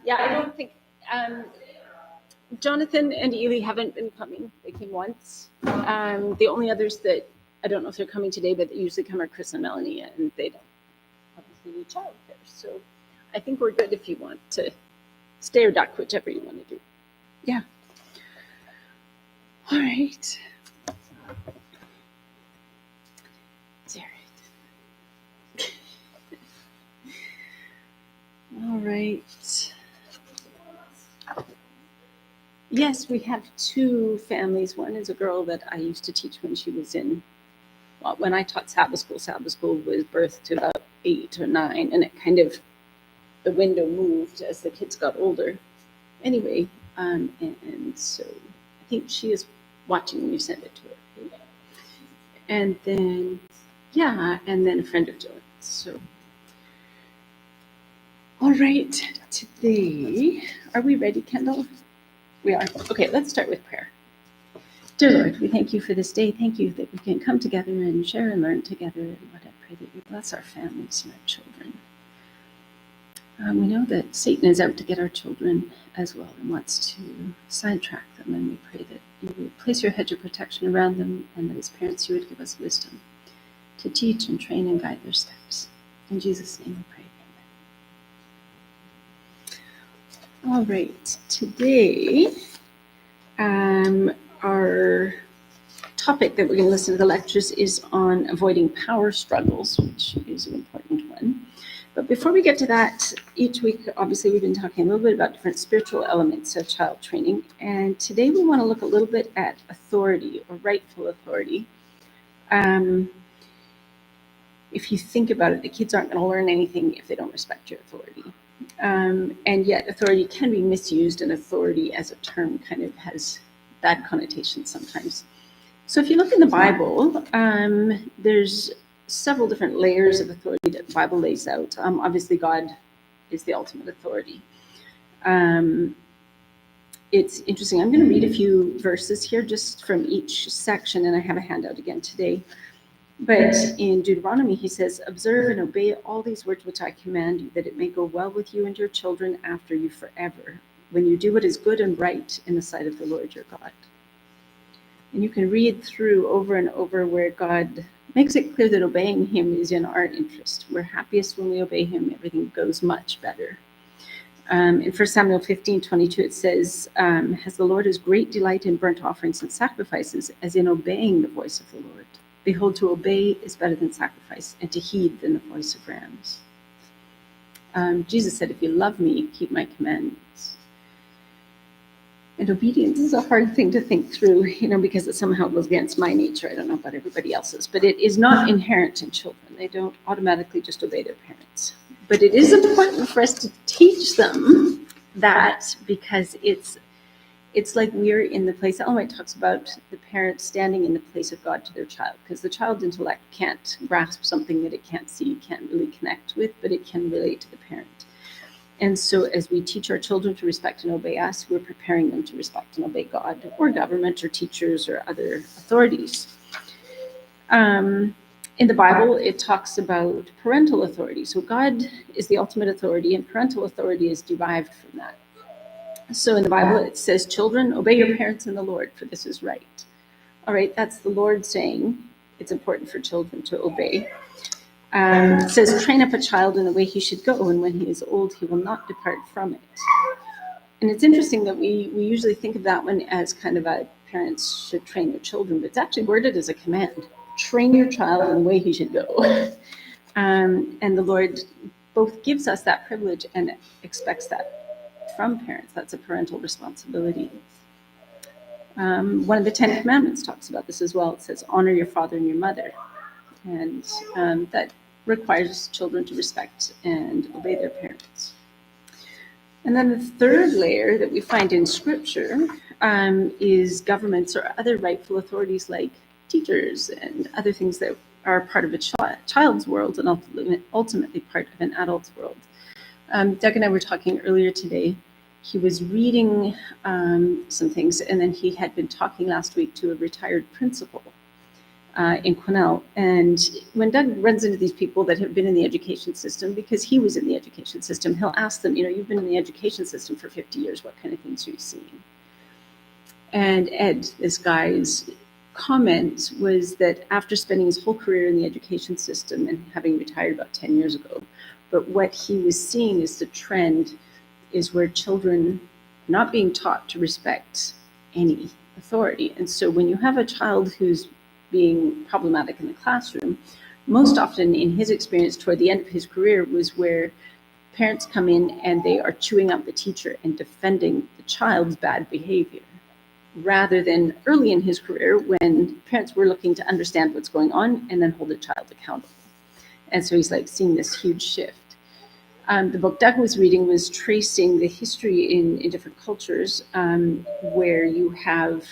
Yeah, I don't think Jonathan and Ely haven't been coming. They came once. The only others that I don't know if they're coming today, but they usually come are Chris and Melanie, and they don't obviously need childcare. So I think we're good if you want to stay or duck, whichever you want to do. Yeah. All right. All right. Yes, we have two families. One is a girl that I used to teach when she was in, well, when I taught Sabbath school was birthed to about 8 or 9, and it kind of, the window moved as the kids got older. Anyway, and so I think she is watching when you send it to her. And then, yeah, and then a friend of Joanne's. So, all right, today, are we ready, Kendall? We are. Okay, let's start with prayer. Dear Lord, we thank you for this day. Thank you that we can come together and share and learn together. And Lord, I pray that you bless our families and our children. We know that Satan is out to get our children as well and wants to sidetrack them. And we pray that you would place your hedge of protection around them, and that as parents you would give us wisdom to teach and train and guide their steps. In Jesus' name we pray. All right, today our topic that we're going to listen to the lectures is on avoiding power struggles, which is an important one. But before we get to that, each week, obviously, we've been talking a little bit about different spiritual elements of child training. And today we want to look a little bit at authority or rightful authority. If you think about it, the kids aren't going to learn anything if they don't respect your authority. And yet authority can be misused, and authority as a term kind of has bad connotations sometimes. So if you look in the Bible, there's several different layers of authority that the Bible lays out. Obviously, God is the ultimate authority. It's interesting. I'm going to read a few verses here just from each section, and I have a handout again today. But in Deuteronomy, he says, observe and obey all these words which I command you, that it may go well with you and your children after you forever, when you do what is good and right in the sight of the Lord your God. And you can read through over and over where God makes it clear that obeying him is in our interest. We're happiest when we obey him. Everything goes much better. In 1 Samuel 15:22, it says, as the Lord has great delight in burnt offerings and sacrifices, as in obeying the voice of the Lord. Behold, to obey is better than sacrifice, and to heed than the voice of rams. Jesus said, if you love me, keep my commandments. And obedience is a hard thing to think through, because it somehow goes against my nature. I don't know about everybody else's, but it is not inherent in children. They don't automatically just obey their parents. But it is important for us to teach them that, because it's like we're in the place. Ellen White talks about the parent standing in the place of God to their child, because the child's intellect can't grasp something that it can't see, can't really connect with, but it can relate to the parent. And so as we teach our children to respect and obey us, we're preparing them to respect and obey God or government or teachers or other authorities. In the Bible, it talks about parental authority. So God is the ultimate authority, and parental authority is derived from that. So in the Bible, it says, children, obey your parents in the Lord, for this is right. All right, that's the Lord saying it's important for children to obey. It says, train up a child in the way he should go, and when he is old, he will not depart from it. And it's interesting that we usually think of that one as kind of a parents should train their children, but it's actually worded as a command. Train your child in the way he should go. And the Lord both gives us that privilege and expects that from parents. That's a parental responsibility. One of the 10 Commandments talks about this as well. It says, honor your father and your mother. And that requires children to respect and obey their parents. And then the third layer that we find in Scripture is governments or other rightful authorities like teachers and other things that are part of a child's world and ultimately part of an adult's world. Doug and I were talking earlier today. He was reading some things, and then he had been talking last week to a retired principal in Quesnel. And when Doug runs into these people that have been in the education system, because he was in the education system, he'll ask them, you've been in the education system for 50 years, what kind of things are you seeing? And Ed, this guy's comment was that after spending his whole career in the education system and having retired about 10 years ago, but what he was seeing is the trend is where children are not being taught to respect any authority. And so when you have a child who's being problematic in the classroom, most often in his experience toward the end of his career was where parents come in and they are chewing up the teacher and defending the child's bad behavior, rather than early in his career when parents were looking to understand what's going on and then hold the child accountable. And so he's like seeing this huge shift. The book Doug was reading was tracing the history in different cultures where you have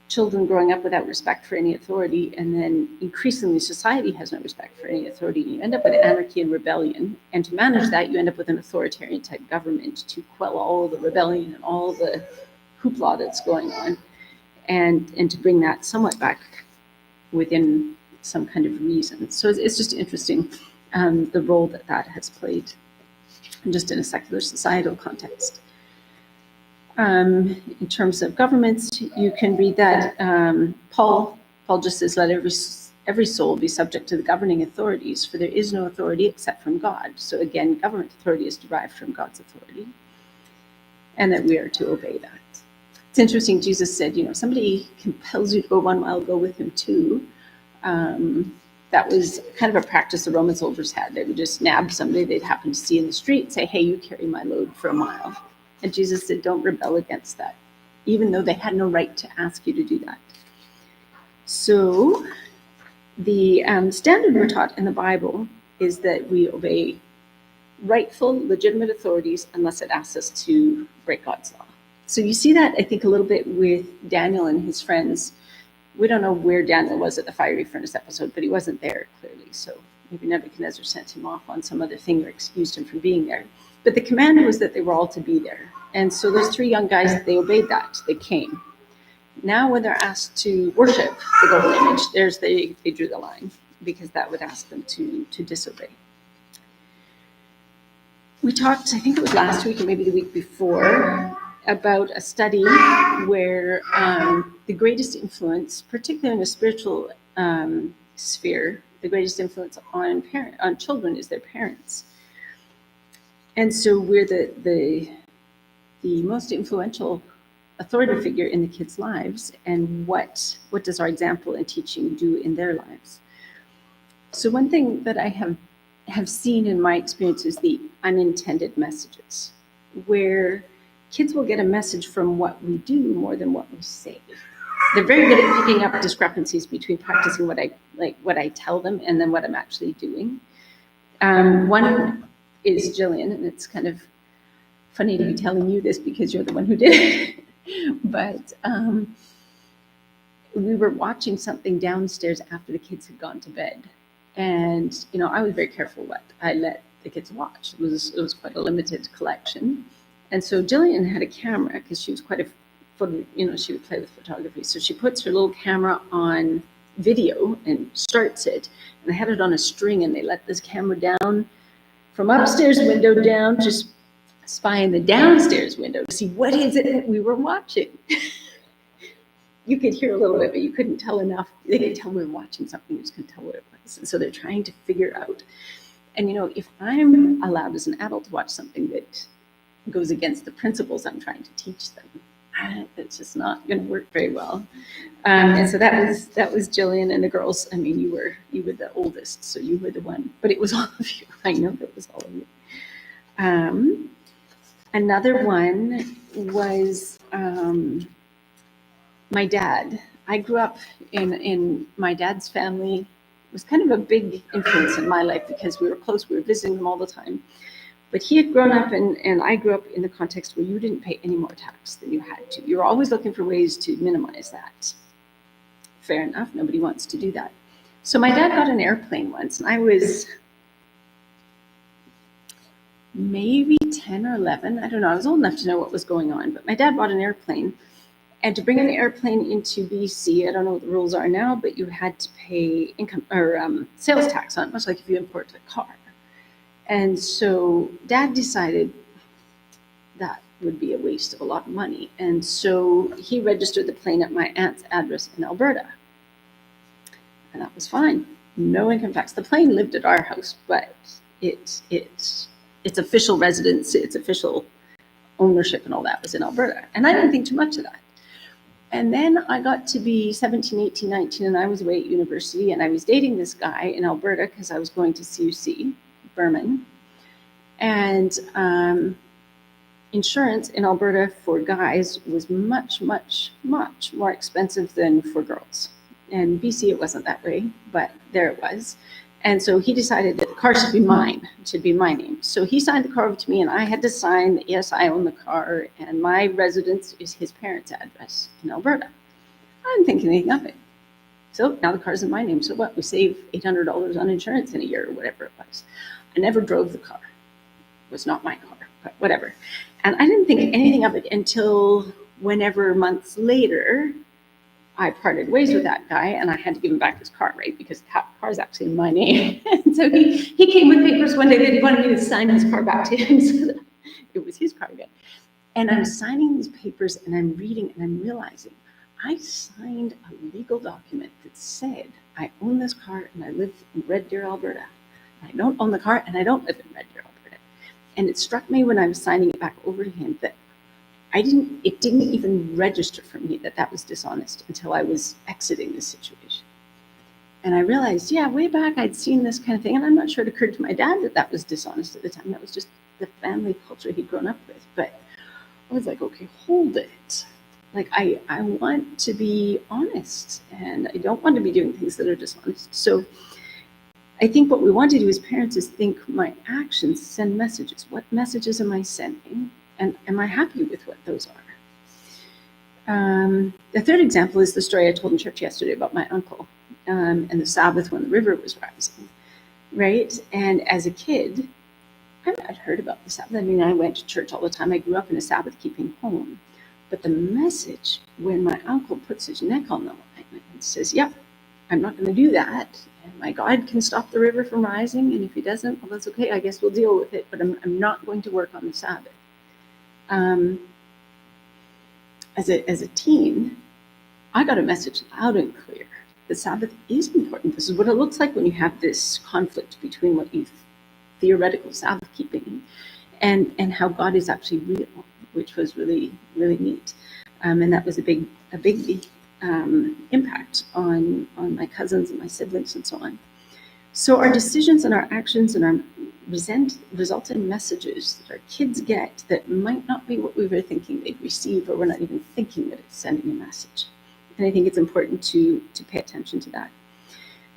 children growing up without respect for any authority, and then increasingly society has no respect for any authority. You end up with anarchy and rebellion, and to manage that, you end up with an authoritarian type government to quell all the rebellion and all the hoopla that's going on, and to bring that somewhat back within some kind of reason. So it's just interesting the role that has played just in a secular societal context. In terms of governments, you can read that Paul just says, let every soul be subject to the governing authorities, for there is no authority except from God. So again, government authority is derived from God's authority, and that we are to obey that. It's interesting, Jesus said, somebody compels you to go 1 mile, go with him too. That was kind of a practice the Roman soldiers had. They would just nab somebody they'd happen to see in the street and say, hey, you carry my load for 1 mile. And Jesus said, don't rebel against that, even though they had no right to ask you to do that. So the standard we're taught in the Bible is that we obey rightful, legitimate authorities unless it asks us to break God's law. So you see that, I think, a little bit with Daniel and his friends. We don't know where Daniel was at the fiery furnace episode, but he wasn't there, clearly. So maybe Nebuchadnezzar sent him off on some other thing or excused him from being there. But the command was that they were all to be there. And so those 3 young guys, they obeyed that. They came. Now when they're asked to worship the golden image, they drew the line, because that would ask them to disobey. We talked, I think it was last week or maybe the week before, about a study where the greatest influence, particularly in a spiritual sphere, the greatest influence on children is their parents. And so we're the most influential authority figure in the kids' lives, and what does our example and teaching do in their lives? So one thing that I have seen in my experience is the unintended messages, where kids will get a message from what we do more than what we say. They're very good at picking up discrepancies between practicing what I tell them and then what I'm actually doing. One is Jillian, and it's kind of funny to be telling you this because you're the one who did it. But we were watching something downstairs after the kids had gone to bed. And, I was very careful what I let the kids watch. It was quite a limited collection. And so Jillian had a camera because she was quite a she would play with photography. So she puts her little camera on video and starts it. And they had it on a string, and they let this camera down from upstairs window down, just spy in the downstairs window to see what is it that we were watching. You could hear a little bit, but you couldn't tell enough. They could tell we were watching something, you just couldn't tell what it was. And so they're trying to figure out. And, if I'm allowed as an adult to watch something that goes against the principles I'm trying to teach them, it's just not going to work very well. And so that was Jillian and the girls. I mean, you were the oldest, so you were the one, but it was all of you. I know that was all of you. Another one was my dad. I grew up in my dad's family. It was kind of a big influence in my life because we were close. We were visiting them all the time. But he had grown up, and I grew up in the context where you didn't pay any more tax than you had to. You were always looking for ways to minimize that. Fair enough. Nobody wants to do that. So my dad got an airplane once, and I was maybe 10 or 11. I don't know. I was old enough to know what was going on. But my dad bought an airplane, And to bring an airplane into BC, I don't know what the rules are now, but you had to pay income or sales tax on it, much like if you import a car. And so Dad decided that would be a waste of a lot of money. And so he registered the plane at my aunt's address in Alberta. And that was fine. No income tax. The plane lived at our house, but its official residence, its official ownership and all that was in Alberta. And I didn't think too much of that. And then I got to be 17, 18, 19, and I was away at university, and I was dating this guy in Alberta because I was going to CUC, Berman. And insurance in Alberta for guys was much, much, much more expensive than for girls. And BC, it wasn't that way, but there it was. And so he decided that the car should be mine, it should be my name. So he signed the car over to me, and I had to sign that, yes, I own the car, and my residence is his parents' address in Alberta. I didn't think anything of it. So now the car's in my name. So what? We save $800 on insurance in a year or whatever it was. I never drove the car. It was not my car, but whatever. And I didn't think anything of it until whenever months later, I parted ways with that guy, and I had to give him back his car, right? Because the car is actually in my name. And so he came with papers one day that he wanted me to sign his car back to him. So that it was his car again. And I'm signing these papers, and I'm reading, and I'm realizing I signed a legal document that said I own this car, and I live in Red Deer, Alberta. I don't own the car, and I don't live in Red Deer, Alberta. And it struck me when I was signing it back over to him that it didn't even register for me that was dishonest until I was exiting this situation. And I realized, yeah, way back I'd seen this kind of thing, and I'm not sure it occurred to my dad that was dishonest at the time. That was just the family culture he'd grown up with. But I was like, okay, hold it. Like, I want to be honest, and I don't want to be doing things that are dishonest. So I think what we want to do as parents is think my actions send messages. What messages am I sending? And am I happy with what those are? The third example is the story I told in church yesterday about my uncle and the Sabbath when the river was rising, right? And as a kid, I'd heard about the Sabbath. I mean, I went to church all the time. I grew up in a Sabbath-keeping home. But the message when my uncle puts his neck on the line and says, yep, I'm not going to do that. And my God can stop the river from rising. And if he doesn't, well, that's okay. I guess we'll deal with it. But I'm not going to work on the Sabbath. As a teen, I got a message loud and clear. The Sabbath is important. This is what it looks like when you have this conflict between what you theoretical Sabbath keeping and how God is actually real, which was really, really neat. And that was a big impact on my cousins and my siblings and so on. So our decisions and our actions and our result in messages that our kids get that might not be what we were thinking they'd receive, or we're not even thinking that it's sending a message. And I think it's important to pay attention to that.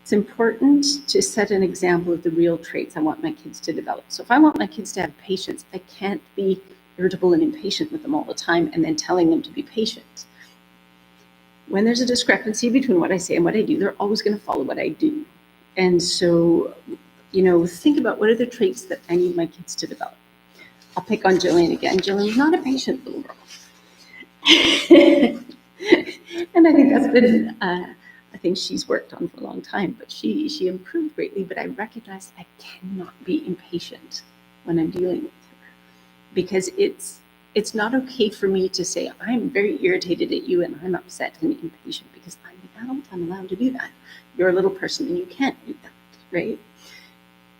It's important to set an example of the real traits I want my kids to develop. So if I want my kids to have patience, I can't be irritable and impatient with them all the time and then telling them to be patient. When there's a discrepancy between what I say and what I do, they're always going to follow what I do. And so, think about what are the traits that I need my kids to develop. I'll pick on Jillian again. Jillian's not a patient little girl. And I think that's been a thing she's worked on for a long time, but she improved greatly. But I recognized I cannot be impatient when I'm dealing with her, because it's not okay for me to say I'm very irritated at you and I'm upset and impatient, because I'm the adult. I'm allowed to do that. You're a little person and you can't do that, right?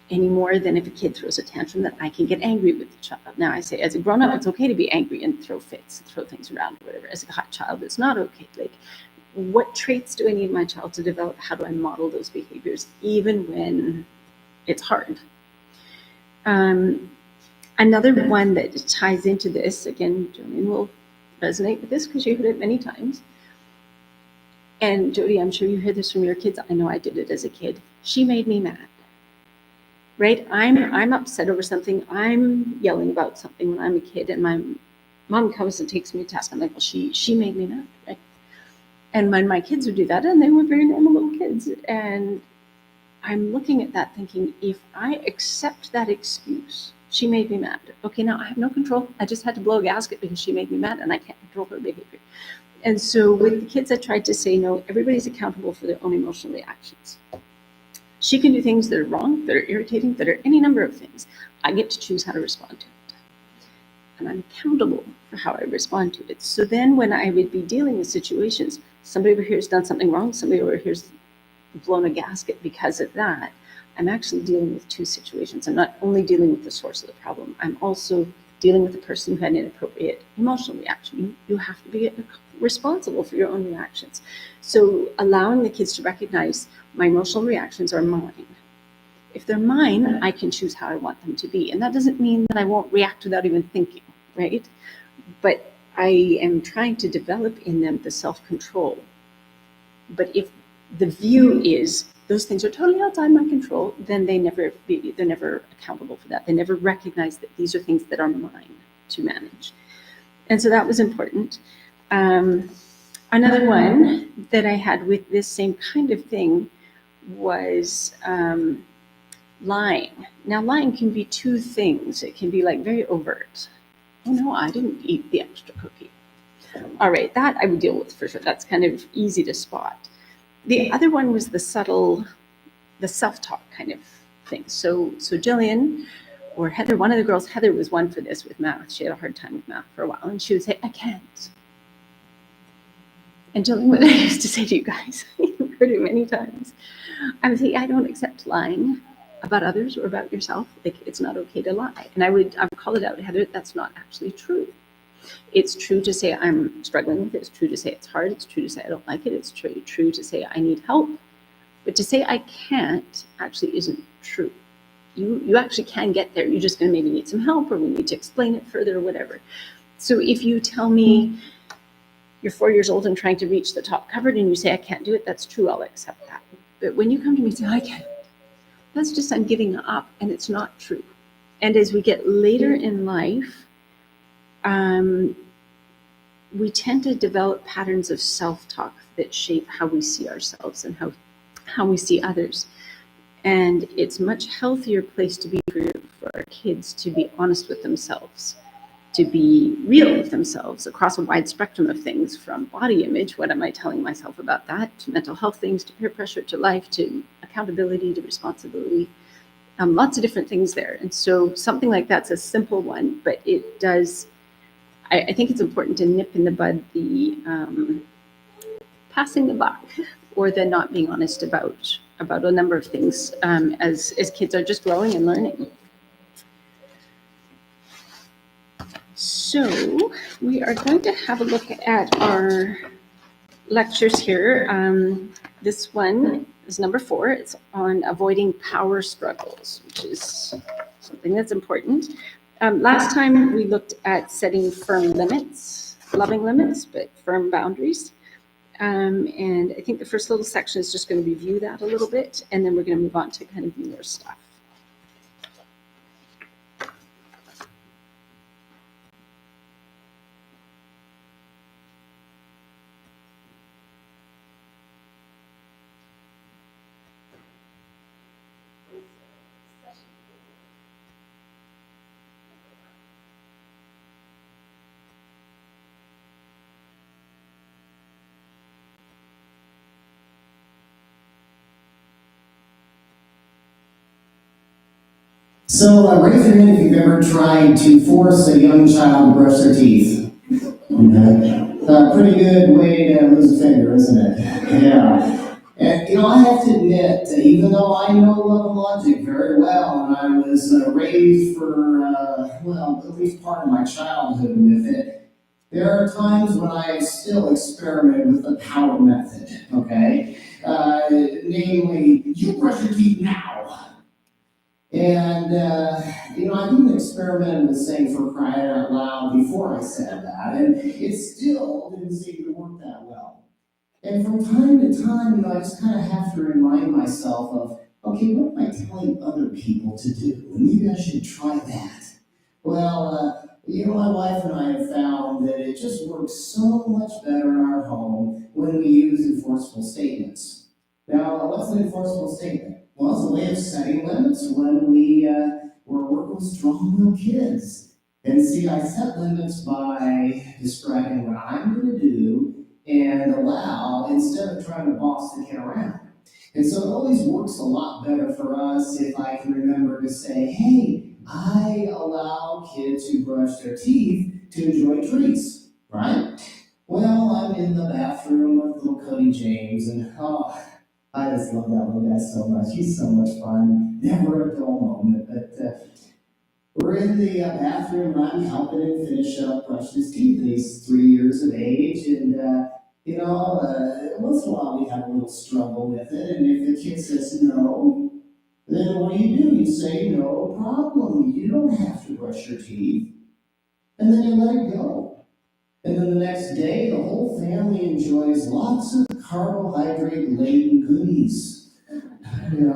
Any more than if a kid throws a tantrum that I can get angry with the child. Now I say, as a grown-up, it's okay to be angry and throw fits and throw things around or whatever. As a hot child, it's not okay. Like, what traits do I need my child to develop? How do I model those behaviors, even when it's hard? Another one that ties into this, again, Jillian will resonate with this because you heard it many times. And Jody, I'm sure you heard this from your kids. I know I did it as a kid. She made me mad. Right? I'm upset over something. I'm yelling about something when I'm a kid, and my mom comes and takes me to task. I'm like, well, she made me mad, right? And when my kids would do that, and they were very normal little kids, and I'm looking at that thinking, if I accept that excuse, she made me mad. Okay, now I have no control. I just had to blow a gasket because she made me mad, and I can't control her behavior. And so with the kids, I tried to say, no, everybody's accountable for their own emotional reactions. She can do things that are wrong, that are irritating, that are any number of things. I get to choose how to respond to it. And I'm accountable for how I respond to it. So then when I would be dealing with situations, somebody over here has done something wrong, somebody over here's blown a gasket because of that, I'm actually dealing with two situations. I'm not only dealing with the source of the problem, I'm also dealing with the person who had an inappropriate emotional reaction. You have to be responsible for your own reactions. So allowing the kids to recognize my emotional reactions are mine. If they're mine, I can choose how I want them to be. And that doesn't mean that I won't react without even thinking, right? But I am trying to develop in them the self-control. But if the view is those things are totally outside my control, then they're never accountable for that. They never recognize that these are things that are mine to manage. And so that was important. Another one that I had with this same kind of thing was lying. Now, lying can be two things. It can be like very overt. Oh no, I didn't eat the extra cookie. All right, that I would deal with for sure. That's kind of easy to spot. The other one was the subtle, the self-talk kind of thing. So Jillian or Heather, one of the girls, Heather was one for this with math. She had a hard time with math for a while, and she would say, I can't. And Jillian, what I used to say to you guys, you've heard it many times, I would say, I don't accept lying about others or about yourself. Like, it's not okay to lie. And I would call it out, Heather, that's not actually true. It's true to say I'm struggling with it. It's true to say it's hard. It's true to say I don't like it. It's true to say I need help. But to say I can't actually isn't true. You actually can get there. You're just going to maybe need some help, or we need to explain it further, or whatever. So if you tell me you're 4 years old and trying to reach the top cupboard and you say I can't do it, that's true. I'll accept that. But when you come to me and say I can't, that's just I'm giving up, and it's not true. And as we get later in life, we tend to develop patterns of self-talk that shape how we see ourselves and how we see others. And it's a much healthier place to be for our kids to be honest with themselves, to be real with themselves across a wide spectrum of things, from body image, what am I telling myself about that, to mental health things, to peer pressure, to life, to accountability, to responsibility. Lots of different things there. And so something like that's a simple one, but it does, I think it's important to nip in the bud the passing the buck, or the not being honest about a number of things as kids are just growing and learning. So we are going to have a look at our lectures here. This one is number 4. It's on avoiding power struggles, which is something that's important. Last time we looked at setting firm limits, loving limits, but firm boundaries. And I think the first little section is just going to review that a little bit, and then we're going to move on to kind of newer stuff. So raise your hand if you've ever tried to force a young child to brush their teeth. Okay. Pretty good way to lose a finger, isn't it? Yeah. And I have to admit, even though I know love and logic very well, and I was raised for, at least part of my childhood with it, there are times when I still experiment with the power method, okay? Namely, you brush your teeth now. And, I even experimented with saying for crying out loud before I said that, and it still didn't seem to work that well. And from time to time, I just kind of have to remind myself of, okay, what am I telling other people to do? And maybe I should try that. Well, my wife and I have found that it just works so much better in our home when we use enforceable statements. Now, what's an enforceable statement? Well, it's a way of setting limits when we're working with strong-willed kids. And see, I set limits by describing what I'm going to do and allow instead of trying to boss the kid around. And so it always works a lot better for us if I can remember to say, hey, I allow kids who brush their teeth to enjoy treats, right? Well, I'm in the bathroom with little Cody James, and oh, I just love that little guy so much. He's so much fun. Never a dull moment, but we're in the bathroom, and I'm helping him finish up brush his teeth. And he's 3 years of age, and once in a while we have a little struggle with it. And if the kid says no, then what do? You say no problem. You don't have to brush your teeth, and then you let it go. And then the next day, the whole family enjoys lots of carbohydrate-laden goodies. And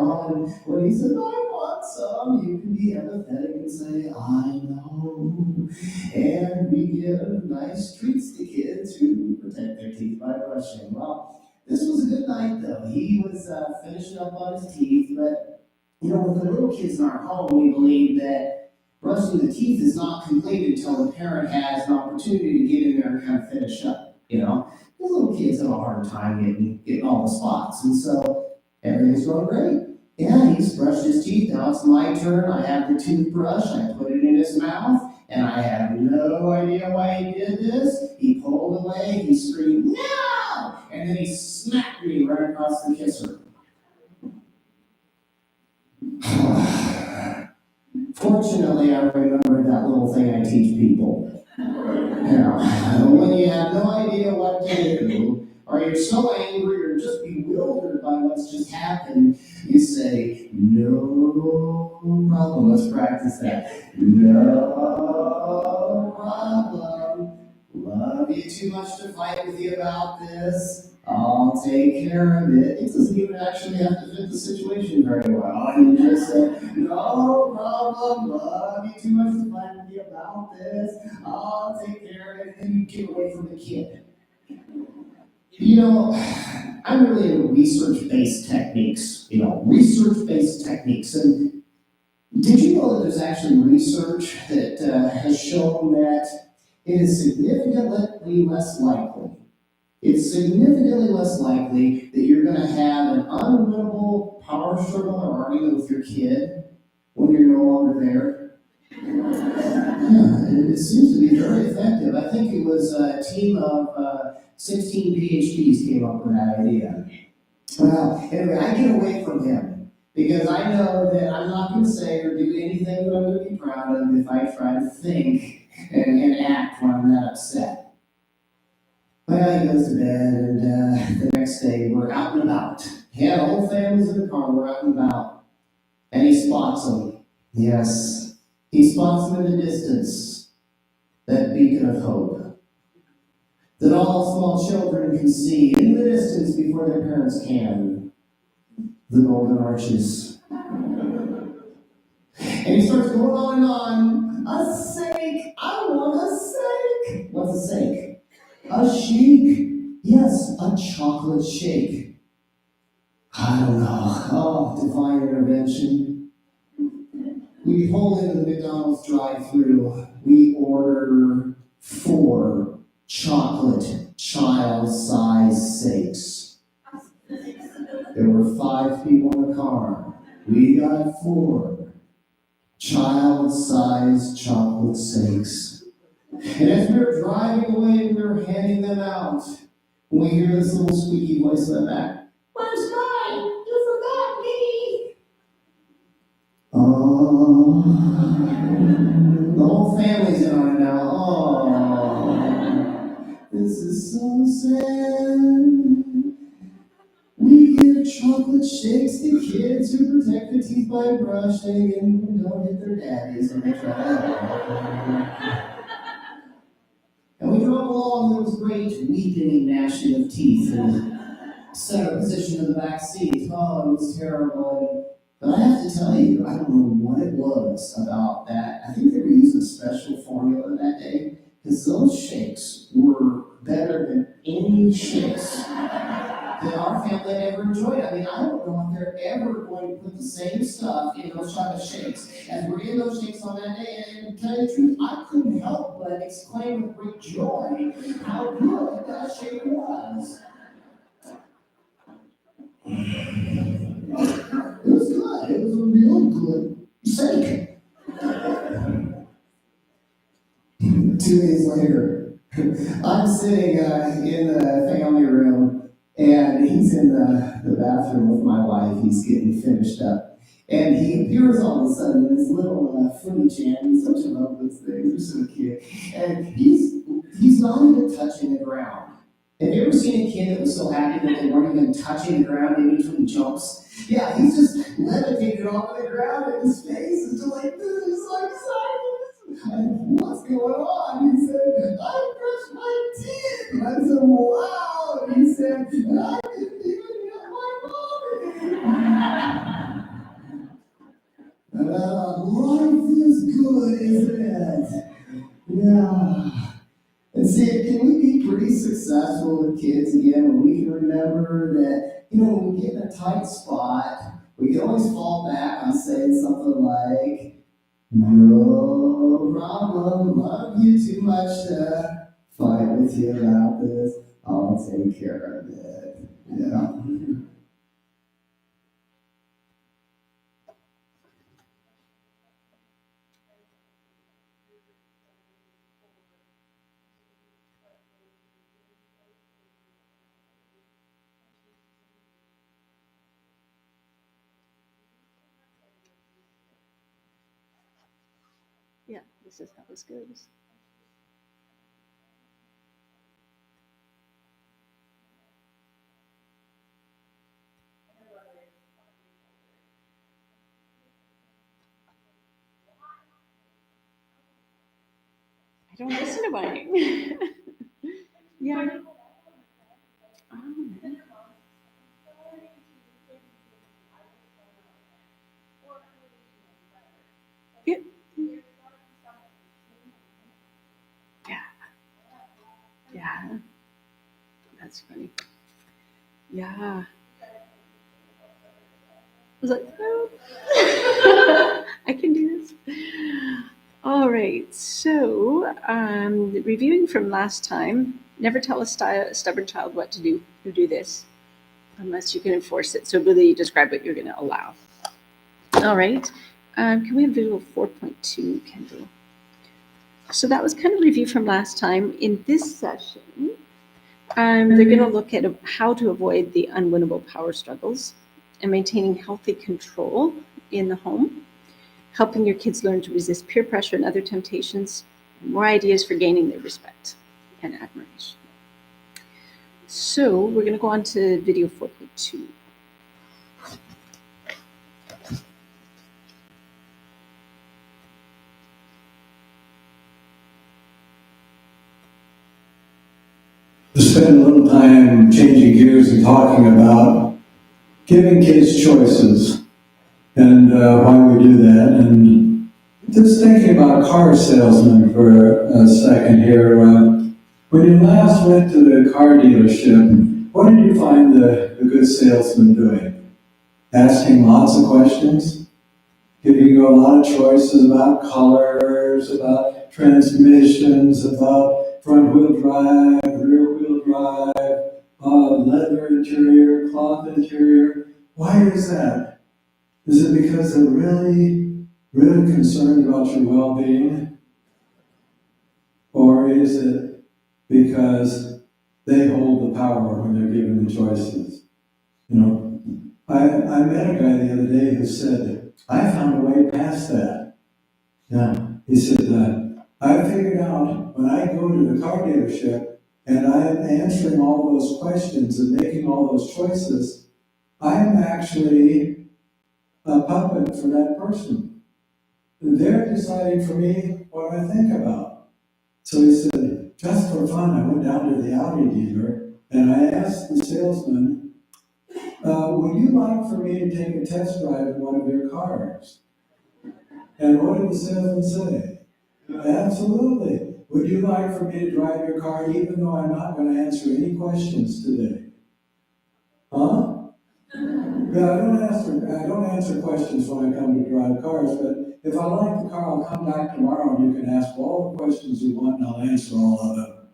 when he says, I want some, you can be empathetic and say, I know. And we give nice treats to kids who protect their teeth by brushing. Well, this was a good night, though. He was finishing up on his teeth, but, with the little kids in our home, we believe that brushing the teeth is not complete until the parent has an opportunity to get in there and kind of finish up, The little kids have a hard time getting all the spots, and so everything's going great. Yeah, he's brushed his teeth, now it's my turn. I have the toothbrush, I put it in his mouth, and I have no idea why he did this. He pulled away, he screamed, no! And then he smacked me right across the kisser. Fortunately, I remembered that little thing I teach people. When you have no idea what to do, or you're so angry or just bewildered by what's just happened, you say, no problem. Let's practice that. No problem. Love you too much to fight with you about this. I'll take care of it. It doesn't even actually have to fit the situation very well. You just say, no problem, love you too much to fight with you about this. I'll take care of it. And then you get away from the kid. I'm really into research-based techniques. Research-based techniques. And did you know that there's actually research that has shown that it is significantly less likely it's significantly less likely that you're going to have an unwinnable power struggle or argument with your kid when you're no longer there? Yeah, it seems to be very effective. I think it was a team of 16 PhDs came up with that idea. Well, anyway, I get away from him because I know that I'm not going to say or do anything that I'm going to be proud of if I try to think and act when I'm that upset. Well, he goes to bed, and the next day we're out and about. Yeah, the whole family's in the car, we're out and about. And he spots them. Yes, he spots them in the distance. That beacon of hope. That all small children can see in the distance before their parents can. The golden arches. And he starts going on and on. A sake! I want a sake! What's a sake? A shake. Yes, a chocolate shake. I don't know. Oh, divine intervention. We pull into the McDonald's drive-thru. We order 4 chocolate child-size sakes. There were 5 people in the car. We got 4 child-sized chocolate sakes. And as we were driving away, we were handing them out. We hear this little squeaky voice in the back. Where's mine? You forgot me. Oh, the whole family's in on it now. Oh, this is so sad. We give chocolate shakes to kids who protect their teeth by brushing and don't hit their daddies when they try. And we drove along, there was great weeping and gnashing of teeth and center position in the back seat. Oh, it was terrible. But I have to tell you, I don't know what it was about that. I think they were using a special formula that day, because those shakes were better than any shakes that our family ever enjoyed. I mean, I don't know if they're ever going to put the same stuff in those chocolate shakes as were in those shakes on that day. And to tell you the truth, I couldn't help but exclaim with great joy how good that shake was. It was good. It was a real good shake. 2 days later, I'm sitting in the family room, and he's in the bathroom with my wife. He's getting finished up. And he appears all of a sudden in this little footy jam. Such a love those things. They're so cute. And he's not even touching the ground. Have you ever seen a kid that was so happy that they weren't even touching the ground in between jumps? Yeah, he's just levitated off the ground, and his face is just like this. He's so excited. What's going on? He said, I brushed my teeth. And I said, wow. And he said, I didn't even get my mommy. Life is good, isn't it? Yeah. And see, can we be pretty successful with kids again when we can remember that, when we get in a tight spot, we can always fall back on saying something like, no problem, love you too much to fight with you about this. I'll take care of it. Yeah. Yeah, this is how this goes. I don't listen to mine. Yeah. Oh, man. Yeah. Yeah. Yeah. That's funny. Yeah. I was like, oh. I can do this. All right. So, reviewing from last time, never tell a stubborn child what to do. You do this unless you can enforce it. So, really describe what you're going to allow. All right. Can we have visual 4.2, Kendall? So that was kind of review from last time. In this session, they're going to look at how to avoid the unwinnable power struggles and maintaining healthy control in the home, helping your kids learn to resist peer pressure and other temptations, and more ideas for gaining their respect and admiration. So we're going to go on to video 4.2. To spend a little time changing gears and talking about giving kids choices and why we do that. And just thinking about car salesmen for a second here. When you last went to the car dealership, what did you find the good salesman doing? Asking lots of questions, giving you a lot of choices about colors, about transmissions, about front-wheel drive, rear-wheel drive, leather interior, cloth interior. Why is that? Is it because they're really, really concerned about your well-being? Or is it because they hold the power when they're given the choices? I met a guy the other day who said, I found a way past that. Yeah, he said, I figured out when I go to the car dealership and I'm answering all those questions and making all those choices, I'm actually a puppet for that person. They're deciding for me what I think about. So he said, just for fun, I went down to the Audi dealer and I asked the salesman, would you like for me to take a test drive in one of your cars? And what did the salesman say? Absolutely. Would you like for me to drive your car even though I'm not going to answer any questions today? Huh? Yeah, I don't answer questions when I come to drive cars, but if I like the car, I'll come back tomorrow and you can ask all the questions you want and I'll answer all of them.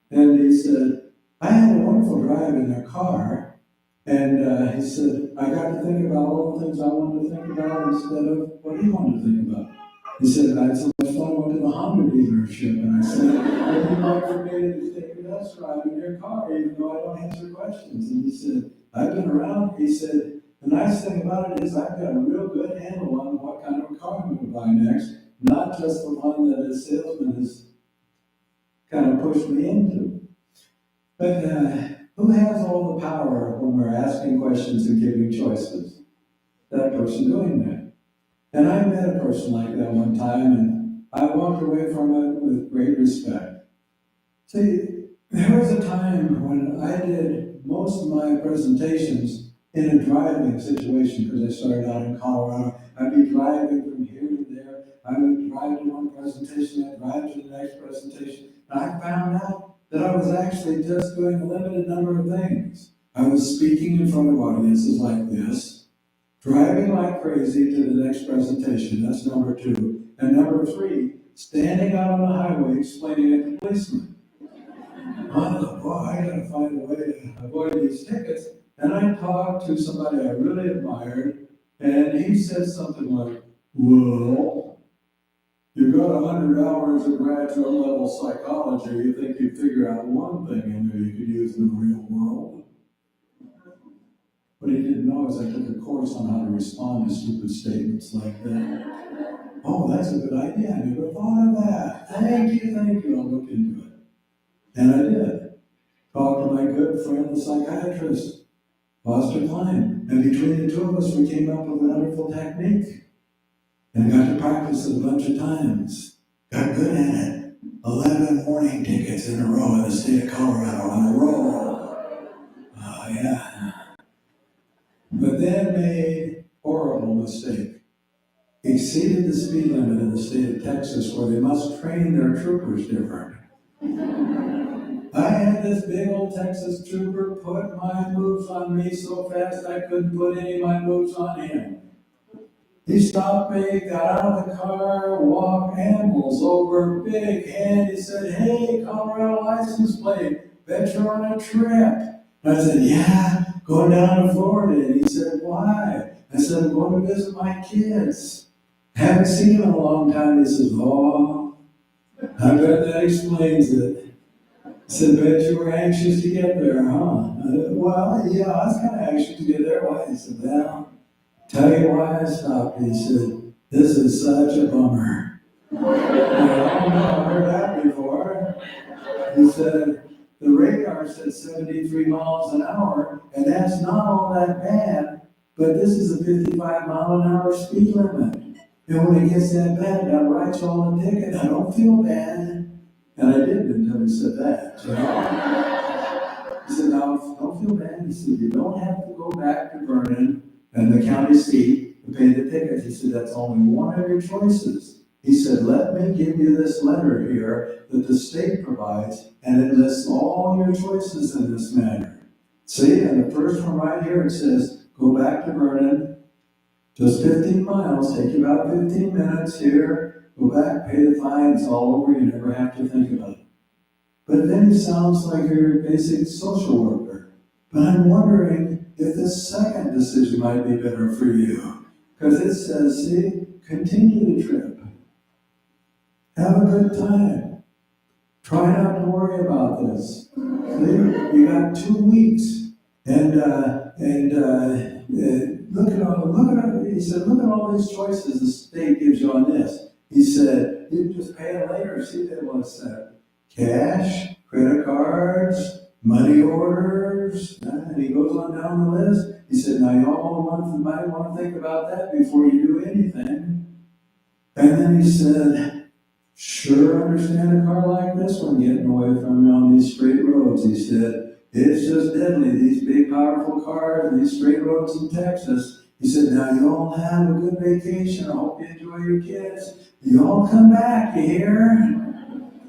And he said, I had a wonderful drive in their car. And he said, I got to think about all the things I wanted to think about instead of what he wanted to think about. He said, I had so much fun, I went to the Honda dealership. And I said, would you like for me to take a test drive in your car, even though I don't answer questions? And he said, I've been around. He said, the nice thing about it is I've got a real good handle on what kind of a car I'm going to buy next, not just the one that a salesman has kind of pushed me into. But who has all the power when we're asking questions and giving choices? That person doing that. And I met a person like that one time, and I walked away from it with great respect. See, there was a time when I did most of my presentations in a driving situation, because I started out in Colorado. I'd be driving from here to there. I would drive to one presentation, I'd drive to the next presentation. And I found out that I was actually just doing a limited number of things. I was speaking in front of audiences like this, driving like crazy to the next presentation, that's number 2. And number 3, standing out on the highway explaining it to policemen. Boy, I gotta find a way to avoid these tickets. And I talked to somebody I really admired, and he said something like, well, you've got 100 hours of graduate level psychology, you think you'd figure out one thing in there you could use in the real world. What he didn't know is I took a course on how to respond to stupid statements like that. Oh, that's a good idea. I never thought of that. Thank you. I'll look into it. And I did. Talked to my good friend, the psychiatrist, Foster Klein. And between the two of us, we came up with a wonderful technique. And got to practice it a bunch of times. Got good at it. 11 morning tickets in a row in the state of Colorado on a roll. Oh, yeah. But then made horrible mistake. Exceeded the speed limit in the state of Texas, where they must train their troopers different. I had this big old Texas trooper put my moves on me so fast I couldn't put any of my moves on him. He stopped me, got out of the car, walked animals over, big hand. He said, hey, Colorado license plate, bet you're on a trip. And I said, yeah, going down to Florida. And he said, why? I said, I'm going to visit my kids. Haven't seen them in a long time. He said, oh, I bet that explains it. I said, bet you were anxious to get there, huh? I said, well, yeah, I was kind of anxious to get there. Why? He said, well, tell you why I stopped. He said, this is such a bummer. I've heard that before. He said, the radar said 73 miles an hour, and that's not all that bad, but this is a 55 mile an hour speed limit. And when it gets that bad, I'll write you all a ticket. I don't feel bad. And I didn't until he said that. You know? He said, no, don't feel bad. He said, you don't have to go back to Vernon and the county seat to pay the ticket. He said, that's only one of your choices. He said, let me give you this letter here that the state provides, and it lists all your choices in this manner. See, and the first one right here, it says, go back to Vernon, just 15 miles, take you about 15 minutes here, go back, pay the fine, it's all over, you never have to think about it. But then he sounds like your basic social worker. But I'm wondering if this second decision might be better for you. Because it says, see, continue the trip. Have a good time. Try not to worry about this. See, you got 2 weeks. And look at all, he said, look at all these choices the state gives you on this. He said, you can just pay it later. See, they want to set cash, credit cards, money orders, and he goes on down the list. He said, now y'all might want to think about that before you do anything. And then he said, sure understand a car like this one getting away from you on these straight roads. He said, it's just deadly, these big powerful cars, these straight roads in Texas. He said, now you all have a good vacation. I hope you enjoy your kids. You all come back, you hear?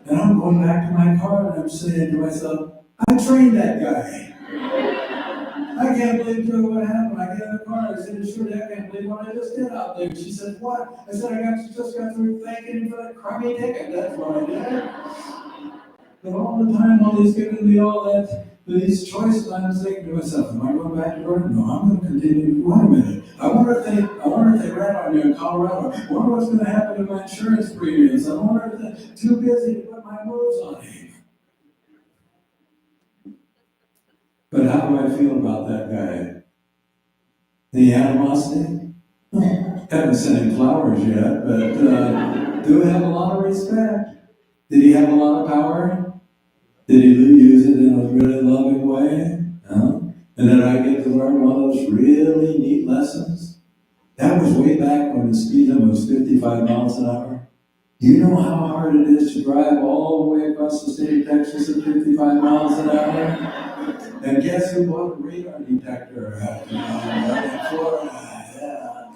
And I'm going back to my car and I'm saying to myself, I trained that guy. I can't believe what happened. I get in the car. I said, Shirley, I can't believe what I just did out there. She said, what? I said, just got through thanking him for that crummy ticket. That's what I did. But all the time, while he's giving me all that, these choices, I'm thinking to myself, am I going back to work? No, I'm going to continue. Wait a minute. I wonder if they ran on me in Colorado. I wonder what's going to happen to my insurance premiums. I wonder if they're too busy to put my moves on him. But how do I feel about that guy? The animosity? Haven't sent him flowers yet, but do have a lot of respect. Did he have a lot of power? Did he use it in a really loving way? No? And then I get to learn one of those really neat lessons. That was way back when the speed limit was 55 miles an hour. Do you know how hard it is to drive all the way across the state of Texas at 55 miles an hour? And guess who bought a radar detector in Florida? Yeah.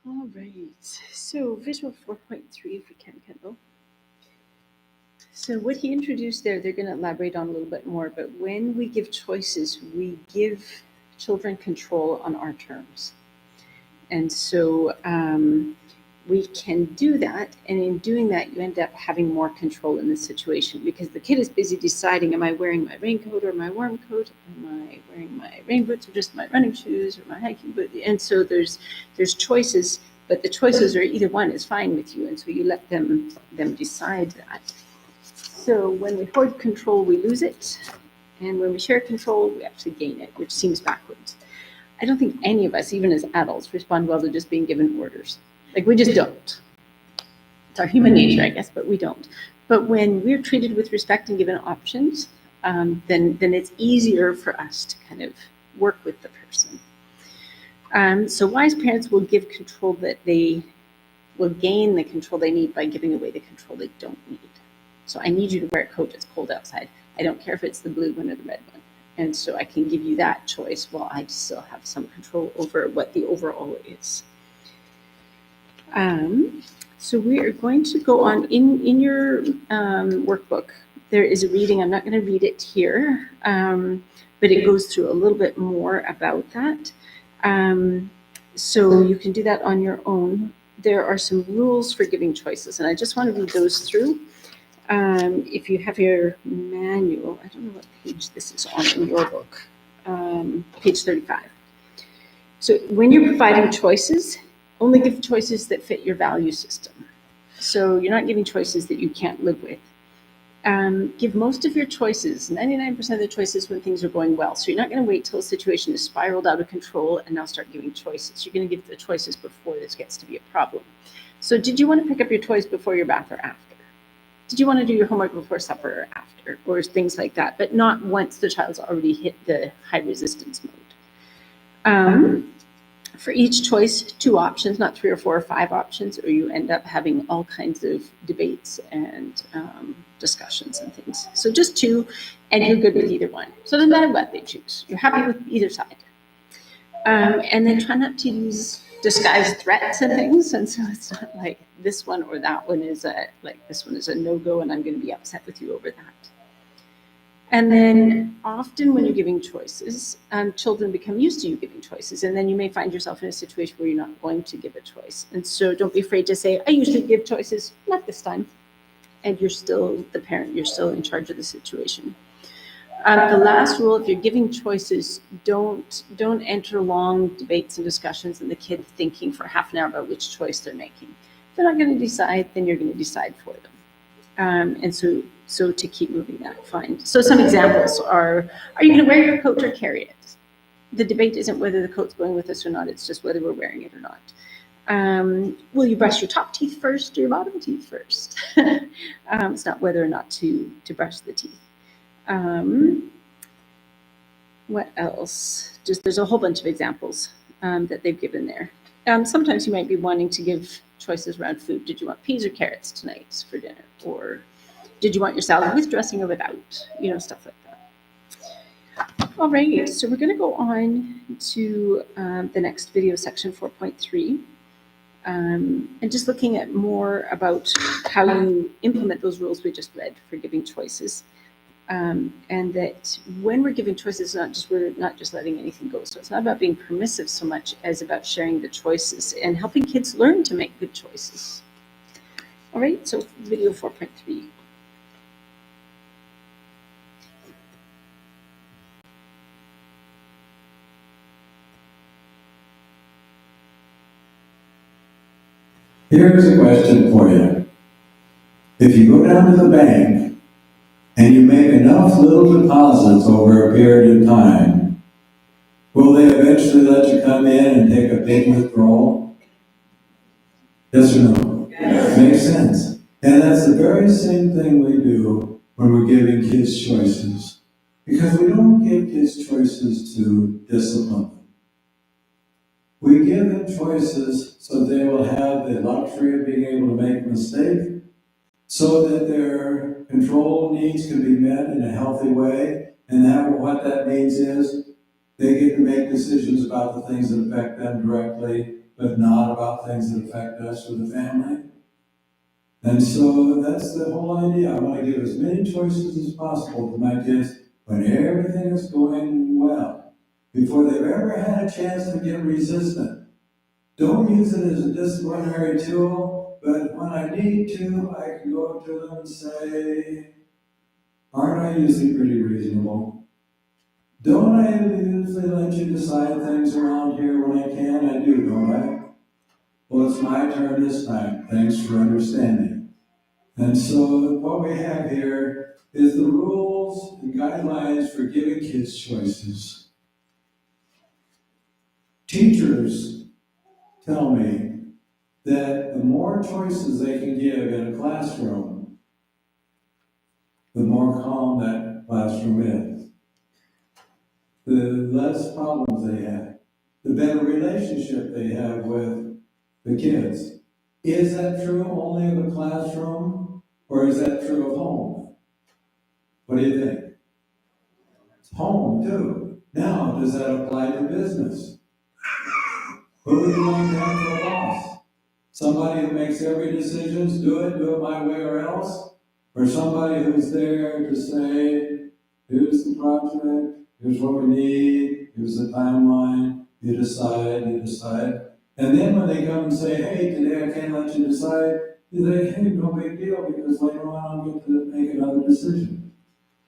All right, so visual 4.3, if we can, Kendall. So what he introduced there, they're going to elaborate on a little bit more, but when we give choices, we give children control on our terms. And so we can do that, and in doing that, you end up having more control in the situation because the kid is busy deciding, am I wearing my raincoat or my warm coat? Am I wearing my rain boots or just my running shoes or my hiking boots? And so there's choices, but the choices are either one is fine with you, and so you let them decide that. So when we hoard control, we lose it, and when we share control, we actually gain it, which seems backwards. I don't think any of us, even as adults, respond well to just being given orders. Like, we just don't. It's our human nature, I guess, but we don't. But when we're treated with respect and given options, then it's easier for us to kind of work with the person. So wise parents will give control that they will gain the control they need by giving away the control they don't need. So I need you to wear a coat, it's cold outside. I don't care if it's the blue one or the red one. And so I can give you that choice while I still have some control over what the overall is. So we are going to go on in your workbook. There is a reading. I'm not going to read it here, but it goes through a little bit more about that. So you can do that on your own. There are some rules for giving choices, and I just want to read those through. If you have your manual, I don't know what page this is on in your book, page 35. So when you're providing choices, only give choices that fit your value system. So you're not giving choices that you can't live with. Give most of your choices, 99% of the choices, when things are going well. So you're not going to wait till a situation is spiraled out of control and now start giving choices. You're going to give the choices before this gets to be a problem. So did you want to pick up your toys before your bath or after? Did you want to do your homework before supper or after? Or things like that, but not once the child's already hit the high resistance mode. For each choice, 2 options, not 3 or 4 or 5 options, or you end up having all kinds of debates and discussions and things. So just 2, and you're good with either one. So it doesn't matter what they choose. You're happy with either side. And then try not to use disguised threats and things. And so it's not like this one or that one is this one is a no-go and I'm going to be upset with you over that. And then often when you're giving choices, children become used to you giving choices. And then you may find yourself in a situation where you're not going to give a choice. And so don't be afraid to say, I usually give choices, not this time. And you're still the parent, you're still in charge of the situation. The last rule, if you're giving choices, don't enter long debates and discussions and the kid thinking for half an hour about which choice they're making. If they're not going to decide, then you're going to decide for them. And so to keep moving that, fine. So some examples are you going to wear your coat or carry it? The debate isn't whether the coat's going with us or not, it's just whether we're wearing it or not. Will you brush your top teeth first or your bottom teeth first? It's not whether or not to brush the teeth. What else? There's a whole bunch of examples that they've given there. Sometimes you might be wanting to give choices around food. Did you want peas or carrots tonight for dinner? Or did you want your salad with dressing or without? Stuff like that. All right, so we're going to go on to the next video section 4.3. And just looking at more about how you implement those rules we just read for giving choices. And that when we're giving choices, we're not just letting anything go. So it's not about being permissive so much as about sharing the choices and helping kids learn to make good choices. All right, so video 4.3. Here's a question for you. If you go down to the bank and you make enough little deposits over a period of time, will they eventually let you come in and take a big withdrawal? Yes or no? Yes. Makes sense. And that's the very same thing we do when we're giving kids choices. Because we don't give kids choices to discipline them. We give them choices so they will have the luxury of being able to make a mistake, so that their control needs can be met in a healthy way. And what that means is they get to make decisions about the things that affect them directly, but not about things that affect us or the family. And so that's the whole idea. I want to give as many choices as possible to my kids when everything is going well, before they've ever had a chance to get resistant. Don't use it as a disciplinary tool, but when I need to, I can go up to them and say, aren't I usually pretty reasonable? Don't I usually let you decide things around here when I can? I do, don't I? Well, it's my turn this time. Thanks for understanding. And so what we have here is the rules and guidelines for giving kids choices. Teachers tell me that the more choices they can give in a classroom, the more calm that classroom is. The less problems they have, the better relationship they have with the kids. Is that true only of a classroom, or is that true of home? What do you think? It's home too. Now, does that apply to business? Who would you like to have for a boss? Somebody who makes every decision, do it my way or else? Or somebody who's there to say, here's the project, here's what we need, here's the timeline, you decide. And then when they come and say, hey, today I can't let you decide, you say, hey, no big deal, because later on I'll get to make another decision.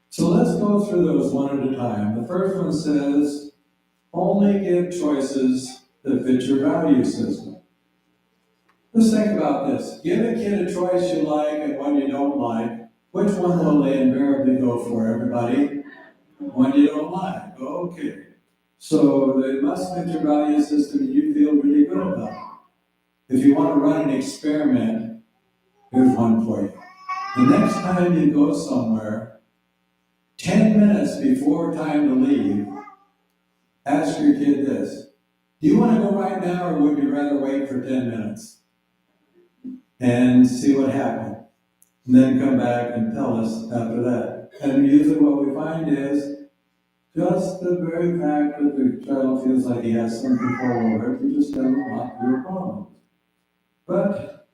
So let's go through those one at a time. The first one says, only give choices that fit your value system. Let's think about this. Give a kid a choice you like and one you don't like. Which one will they invariably go for, everybody? One you don't like. Okay. So they must fit your value system and you feel really good about it. If you want to run an experiment, here's one for you. The next time you go somewhere, 10 minutes before time to leave, ask your kid this. Do you want to go right now or would you rather wait for 10 minutes? And see what happened. And then come back and tell us after that. And usually what we find is just the very fact that the child feels like he has some control over it, he just doesn't want your problems. But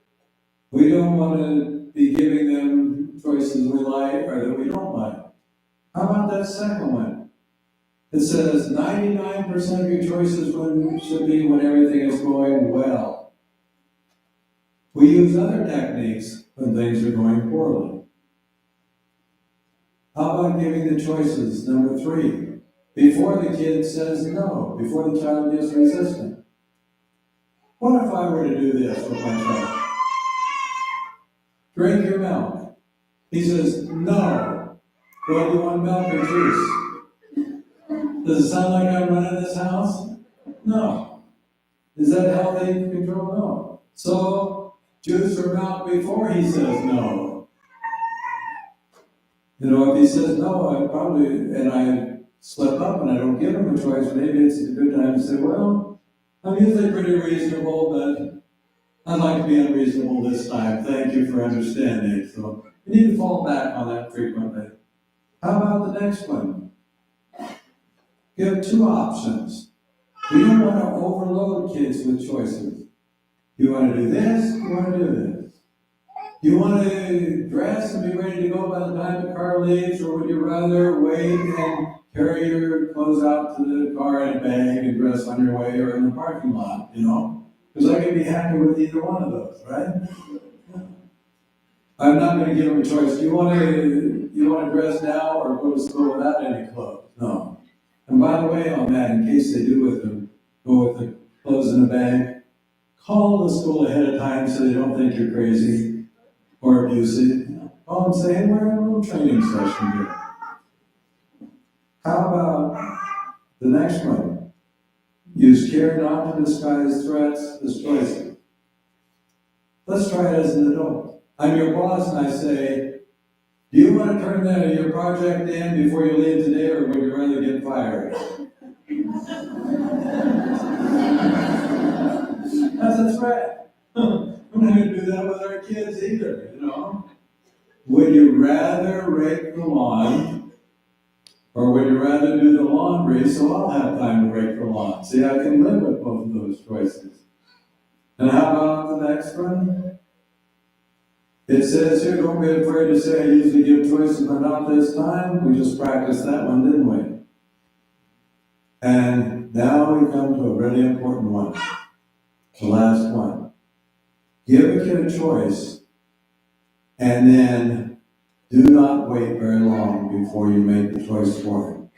we don't want to be giving them choices we like or that we don't like. How about that second one? It says 99% of your choices should be when everything is going well. We use other techniques when things are going poorly. How about giving the choices? Number 3, before the kid says no, before the child gets resistant. What if I were to do this with my child? Drink your milk. He says, no. Well, do you want milk or juice? Does it sound like I'm running this house? No. Is that healthy control? No. So, juice or milk before he says no. You know, if he says no, I slip up and I don't give him a choice, maybe it's a good time to say, well, I'm usually pretty reasonable, but I'd like to be unreasonable this time. Thank you for understanding. So you need to fall back on that frequently. How about the next one? Give two options. We don't want to overload kids with choices. You want to do this, you want to do this. You want to dress and be ready to go by the time the car leaves, or would you rather wait and carry your clothes out to the car in a bag and dress on your way or in the parking lot, you know? Because I can be happy with either one of those, right? I'm not going to give them a choice. Do you want to dress now or go to school without any clothes? No. And by the way, on that, in case they do go with the clothes in a bag, call the school ahead of time so they don't think you're crazy or abusive. Call and say, hey, we're in a little training session here. How about the next one? Use care not to disguise threats as choices. Let's try it as an adult. I'm your boss and I say, do you want to turn your project in before you leave today, or would you rather get fired? That's a threat. I'm not going to do that with our kids either, you know? Would you rather rake the lawn, or would you rather do the laundry so I'll have time to rake the lawn? See, I can live with both of those choices. And how about the next one? It says here, don't be afraid to say I usually give choices, but not this time. We just practiced that one, didn't we? And now we come to a really important one. The last one. Give a kid a choice, and then do not wait very long before you make the choice for him.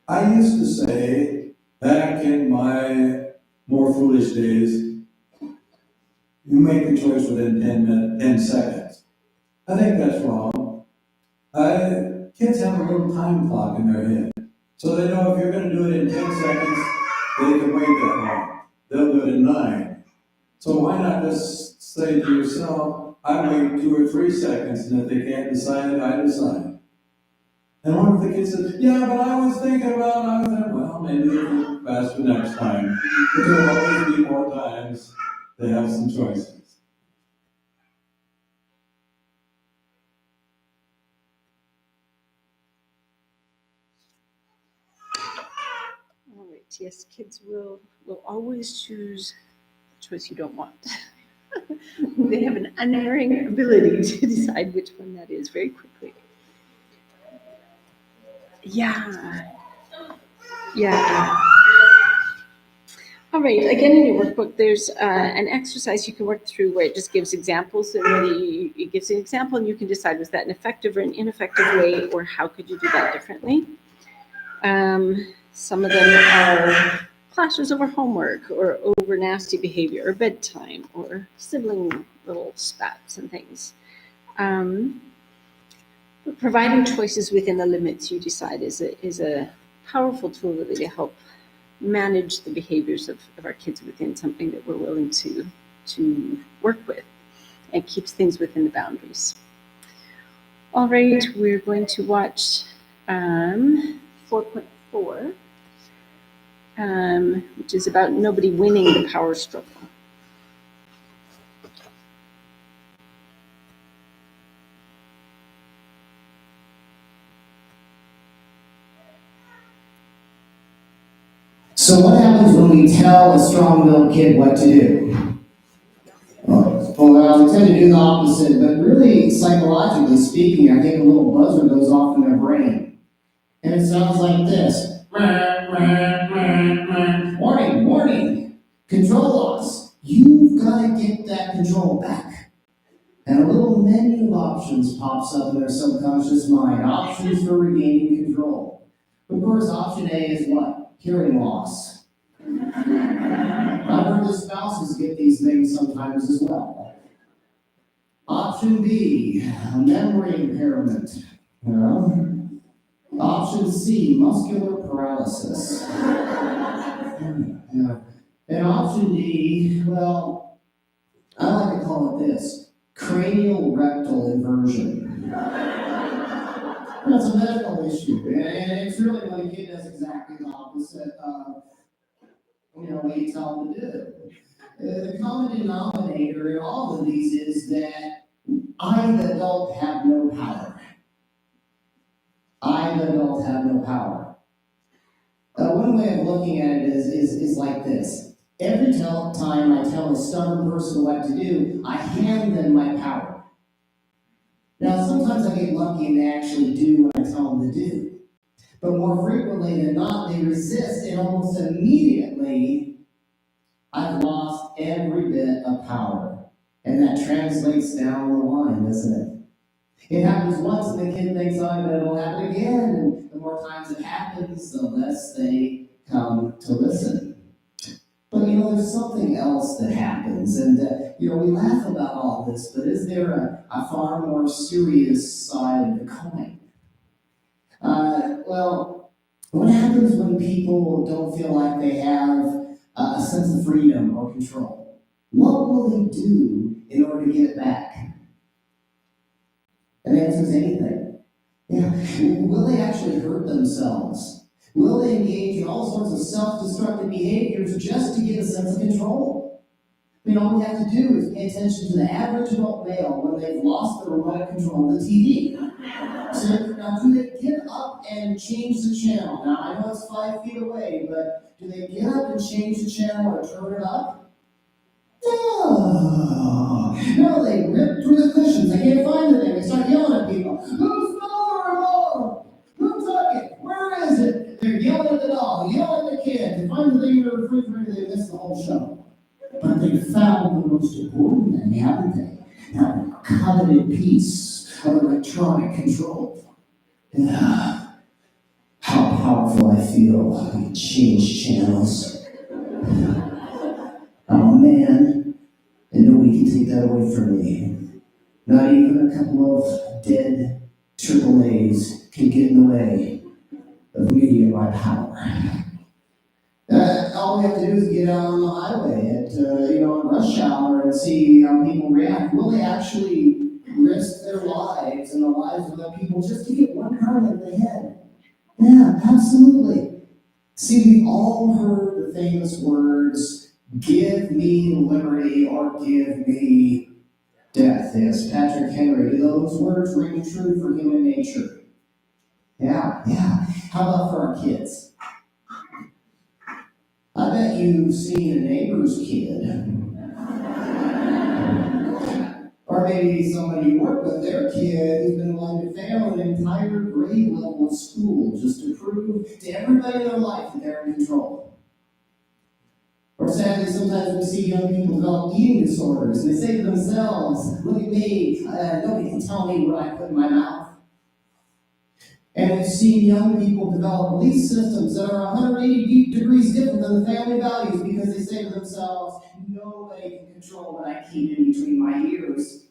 I used to say, back in my more foolish days, you make the choice within 10 seconds. I think that's wrong. Kids have a little time clock in their head. So they know if you're going to do it in 10 seconds, they can wait that long. They'll do it in 9. So why not just say to yourself, I wait 2 or 3 seconds, and if they can't decide, I decide. And one of the kids said, yeah, but I was thinking about, well, maybe they'll think faster next time. But there will always be more times they have some choices. All right, yes, kids will always choose the choice you don't want. They have an unerring ability to decide which one that is very quickly. Yeah. Yeah. All right, again, in your workbook, there's an exercise you can work through where it just gives examples, and it gives an example, and you can decide, was that an effective or an ineffective way, or how could you do that differently? Some of them are clashes over homework, or over nasty behavior, or bedtime, or sibling little spats and things. But providing choices within the limits you decide is a powerful tool really to help manage the behaviors of our kids within something that we're willing to work with, and keeps things within the boundaries. All right, we're going to watch 4.4, which is about nobody winning the power struggle. So what happens when we tell a strong-willed kid what to do? Well, we tend to do the opposite, but really, psychologically speaking, I think a little buzzer goes off in their brain. And it sounds like this. Warning, warning, control loss. You've got to get that control back. And a little menu of options pops up in their subconscious mind. Options for regaining control. Of course, option A is what? Hearing loss. I've heard the spouses get these things sometimes as well. Option B, memory impairment. You know? Option C, muscular paralysis. Yeah. And option D, well, I like to call it this, cranial rectal inversion. That's a medical issue, and it's really when a kid does exactly the opposite of what you tell them to do. The common denominator in all of these is that I, the adult, have no power. I, the adult, have no power. One way of looking at it is like this. Every time I tell a stubborn person what to do, I hand them my power. Now, sometimes I get lucky and they actually do what I tell them to do. But more frequently than not, they resist, and almost immediately, I've lost every bit of power. And that translates down the line, doesn't it? It happens once, and the kid thinks, oh, but it'll happen again. And the more times it happens, the less they come to listen. But there's something else that happens, and we laugh about all this, but is there a far more serious side of the coin? Well, what happens when people don't feel like they have a sense of freedom or control? What will they do in order to get it back? And the answer is anything. Yeah. Will they actually hurt themselves? Will they engage in all sorts of self-destructive behaviors just to get a sense of control? All we have to do is pay attention to the average adult male when they've lost the remote control of the TV. So, now, do they get up and change the channel? Now, I know it's 5 feet away, but do they get up and change the channel or turn it up? No, they rip through the cushions. They can't find the thing. They start yelling at people. Who's the remote? Who took it? Where is it? They're yelling at the dog, yelling at the kid. They find the thing in the refrigerator, they miss the whole show. But they found the most important thing, haven't they? That coveted piece of electronic control. Yeah. How powerful I feel. I can change channels. Oh man, and nobody can take that away from me. Not even a couple of dead AAAs can get in the way of me and my power. All we have to do is get out on the highway at rush hour and see how people react. Will they actually risk their lives and the lives of other people just to get one car in the head? Yeah, absolutely. See, we've all heard the famous words, "Give me liberty or give me death." Yes, Patrick Henry. Do those words ring true for human nature? Yeah. How about for our kids? I bet you've seen a neighbor's kid. Or maybe somebody you work with, their kid who's been willing to fail an entire grade level of school just to prove to everybody in their life that they're in control. Or sadly, sometimes we see young people develop eating disorders, and they say to themselves, look at me, nobody can tell me what I put in my mouth. And we've seen young people develop belief systems that are 180 degrees different than the family values because they say to themselves, nobody can control what I keep in between my ears.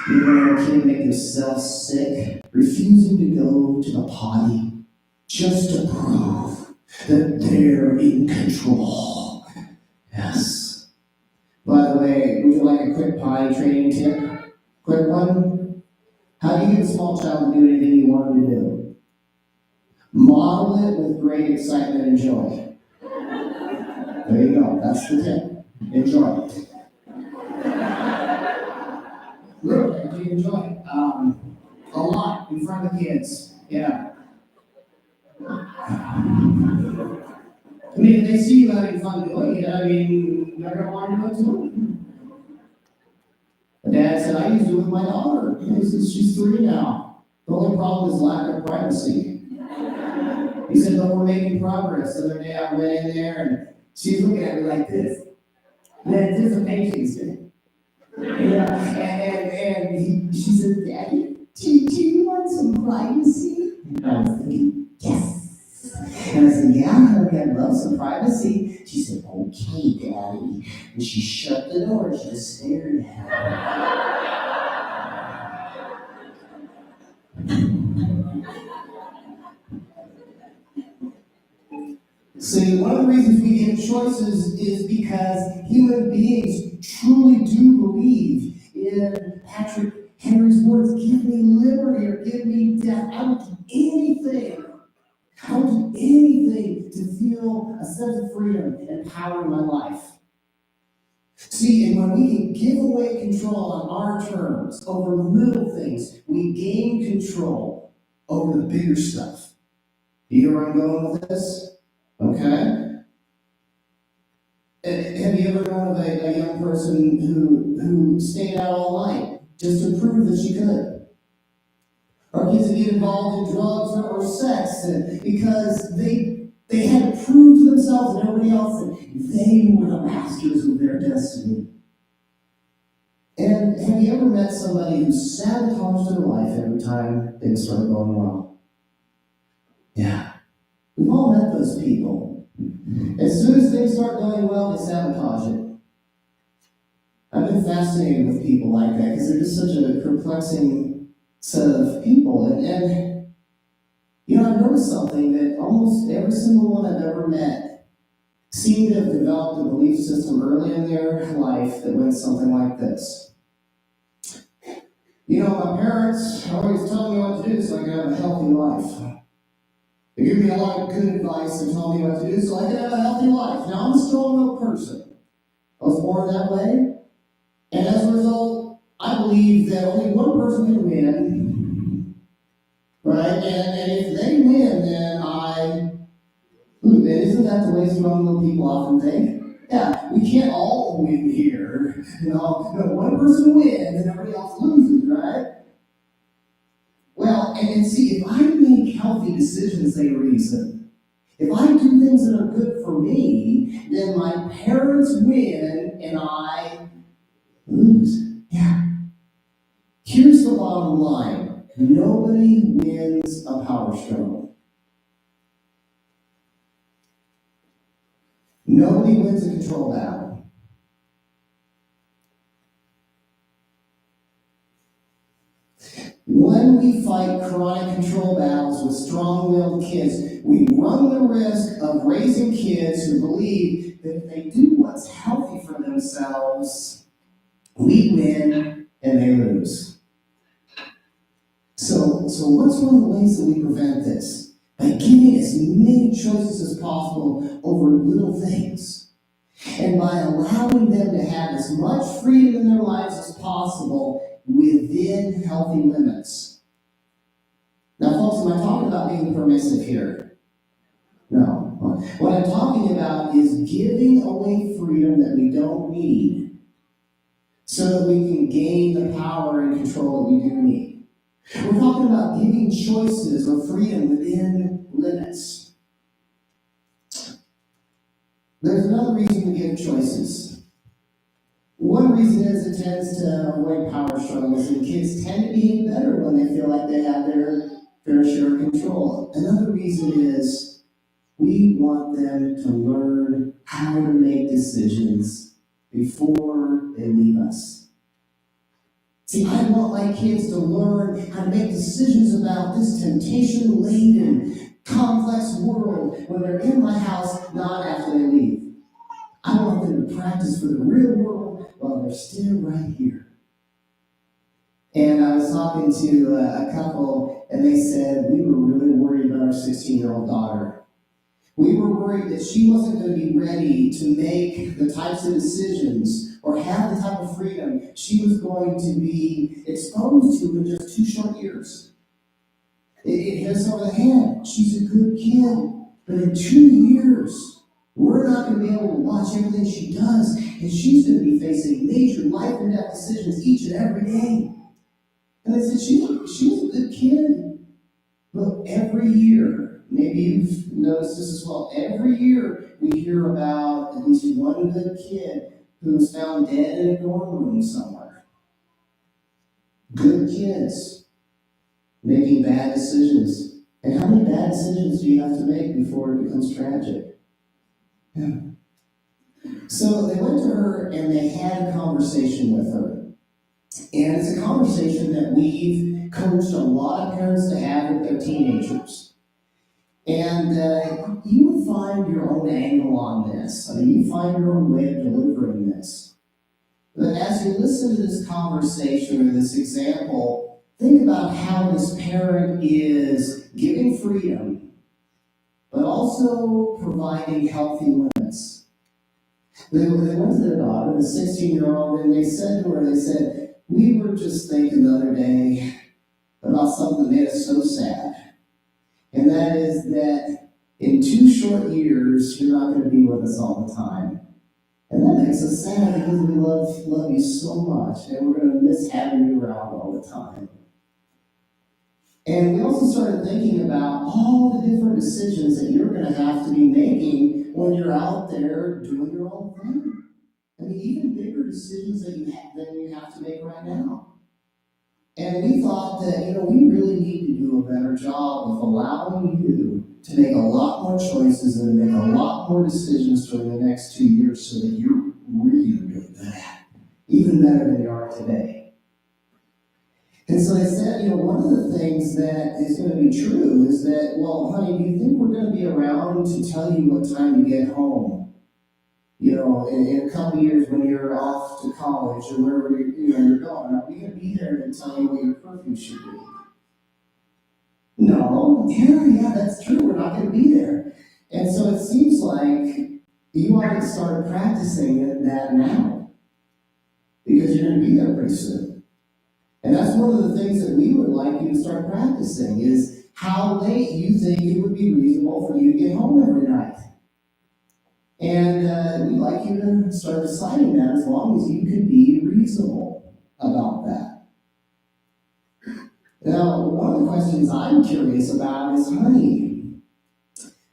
You know, a kid make themselves sick, refusing to go to the potty just to prove that they're in control. Yes. By the way, would you like a quick potty training tip? Quick one? How do you get a small child to do anything you want them to do? Model it with great excitement and joy. There you go. That's the tip. Enjoy. Really, do you enjoy it? A lot in front of the kids. Yeah. I mean, if they see you having fun doing it, they're going to want to do it too. The dad said, I used to do it with my daughter. He says, she's 3 now. The only problem is lack of privacy. He said, but we're making progress. The other day I went in there and she's looking at me like this. The anticipation. And she said, Daddy, do you want some privacy? And I was thinking, yes. And I said, yeah, honey, I'd love some privacy. She said, okay, Daddy. And she shut the door and she just stared at me. See, one of the reasons we give choices is because human beings truly do believe in Patrick Henry's words, give me liberty or give me death. I will do anything. I will do anything to feel a sense of freedom and power in my life. See, and when we can give away control on our terms over little things, we gain control over the bigger stuff. You hear where I'm going with this? Okay. Have you ever known of a young person who stayed out all night just to prove that she could? Or kids that get involved in drugs or sex because they had to prove to themselves and everybody else that they were the masters of their destiny. And have you ever met somebody who sabotaged their life every time things started going well? Yeah. We've all met those people. As soon as things start going well, they sabotage it. I've been fascinated with people like that because they're just such a perplexing set of people. And you know, I've noticed something that almost every single one I've ever met seemed to have developed a belief system early in their life that went something like this. You know, my parents always tell me what to do so I can have a healthy life. They give me a lot of good advice and tell me what to do so I can have a healthy life. Now, I'm a strong-willed person. I was born that way. And as a result, I believe that only one person can win. Right? And if they win, then I lose. And isn't that the way strong-willed people often think? Yeah, we can't all win here. You know, one person wins and everybody else loses, right? Well, and see, if I make healthy decisions, they reason. If I do things that are good for me, then my parents win and I lose. Yeah. Here's the bottom line. Nobody wins a power struggle. Nobody wins a control battle. When we fight chronic control battles with strong-willed kids, we run the risk of raising kids who believe that if they do what's healthy for themselves, we win and they lose. So what's one of the ways that we prevent this? By giving as many choices as possible over little things. And by allowing them to have as much freedom in their lives as possible within healthy limits. Now, folks, am I talking about being permissive here? No. What I'm talking about is giving away freedom that we don't need so that we can gain the power and control that we do need. We're talking about giving choices or freedom within limits. There's another reason to give choices. One reason is it tends to avoid power struggles, and kids tend to behave better when they feel like they have their fair share of control. Another reason is we want them to learn how to make decisions before they leave us. See, I want my kids to learn how to make decisions about this temptation-laden, complex world when they're in my house, not after they leave. I want them to practice for the real world while they're still right here. And I was talking to a couple, and they said, we were really worried about our 16-year-old daughter. We were worried that she wasn't going to be ready to make the types of decisions or have the type of freedom she was going to be exposed to in just 2 short years. It hit us over the head. She's a good kid, but in 2 years, we're not going to be able to watch everything she does, and she's going to be facing major life and death decisions each and every day. And I said, she was a good kid. But every year, maybe you've noticed this as well, every year we hear about at least one good kid who was found dead in a dorm room somewhere. Good kids making bad decisions. And how many bad decisions do you have to make before it becomes tragic? Yeah. So they went to her and they had a conversation with her. And it's a conversation that we've coached a lot of parents to have with their teenagers. And you would find your own angle on this. I mean, you find your own way of delivering this. But as you listen to this conversation or this example, think about how this parent is giving freedom, but also providing healthy limits. They went to their daughter, the 16-year-old, and they said to her, we were just thinking the other day about something that made us so sad. And that is that in 2 short years, you're not going to be with us all the time. And that makes us sad because we love you so much, and we're going to miss having you around all the time. And we also started thinking about all the different decisions that you're going to have to be making when you're out there doing your own thing. I mean, even bigger decisions than you have to make right now. And we thought that, we really need to do a better job of allowing you to make a lot more choices and to make a lot more decisions during the next 2 years so that you're really good at that, even better than you are today. And so they said, one of the things that is going to be true is that, well, honey, do you think we're going to be around to tell you what time to get home? In a couple of years when you're off to college or wherever you're going, are we going to be there to tell you what your curfew should be? No, yeah, that's true. We're not going to be there. And so it seems like you ought to start practicing that now because you're going to be there pretty soon. And that's one of the things that we would like you to start practicing is how late you think it would be reasonable for you to get home every night. And we'd like you to start deciding that as long as you can be reasonable about that. Now, one of the questions I'm curious about is, honey,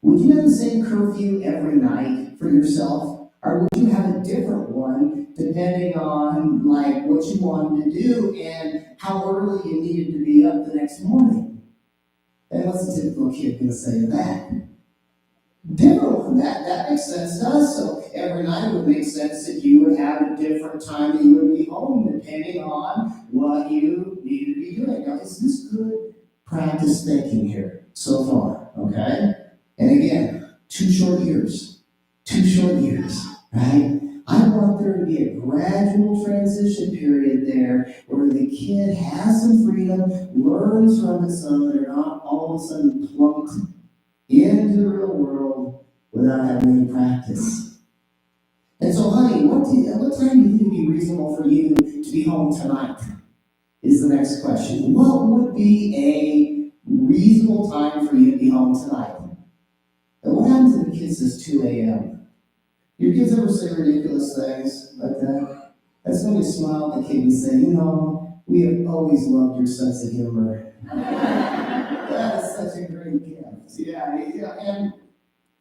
would you have the same curfew every night for yourself? Or would you have a different one depending on what you wanted to do and how early you needed to be up the next morning? And what's the typical kid going to say to that? Different one. That makes sense to us. So every night it would make sense that you would have a different time that you would be home depending on what you needed to be doing. Now, is this good practice thinking here so far? Okay? And again, 2 short years. 2 short years, right? I want there to be a gradual transition period there where the kid has some freedom, learns from it so they're not all of a sudden plunked into the real world without having any practice. And so, honey, what time do you think would be reasonable for you to be home tonight? Is the next question. What would be a reasonable time for you to be home tonight? And what happens if the kid says 2 a.m.? Your kids ever say ridiculous things like that? That's when you smile at the kid and say, we have always loved your sense of humor. That is such a great gift. Yeah. And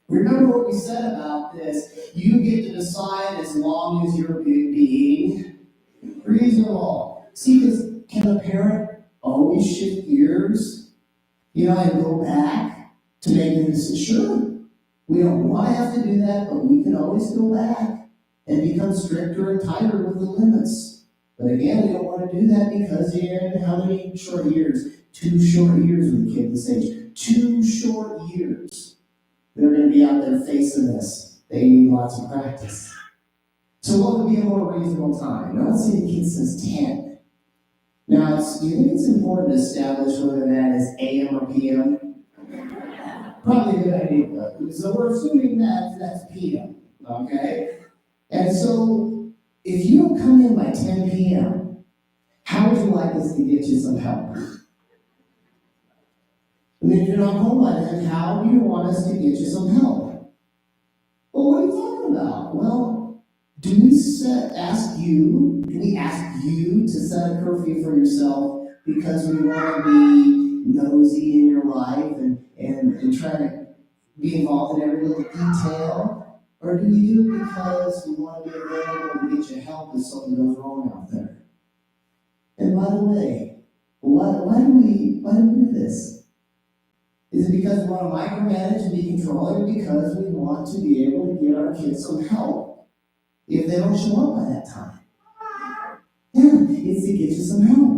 remember what we said about this. You get to decide as long as you're being reasonable. See, because can a parent always shift gears, and go back to making this? Sure. We don't want to have to do that, but we can always go back and become stricter and tighter with the limits. But again, we don't want to do that because you're in how many short years? 2 short years with a kid this age. 2 short years. They're going to be out there facing this. They need lots of practice. So what would be a more reasonable time? Now let's say the kid says 10. Now, do you think it's important to establish whether that is AM or PM? Probably a good idea. So we're assuming that that's PM, okay? And so if you don't come in by 10 p.m., how would you like us to get you some help? And if you're not home by then, how do you want us to get you some help? Well, what are you talking about? Well, do we ask you to set a curfew for yourself because we want to be nosy in your life and try to be involved in every little detail? Or do we do it because we want to be available to get you help if something goes wrong out there? And by the way, why do we do this? Is it because we want to micromanage and be controlling, or because we want to be able to get our kids some help if they don't show up by that time? Yeah, it's to get you some help.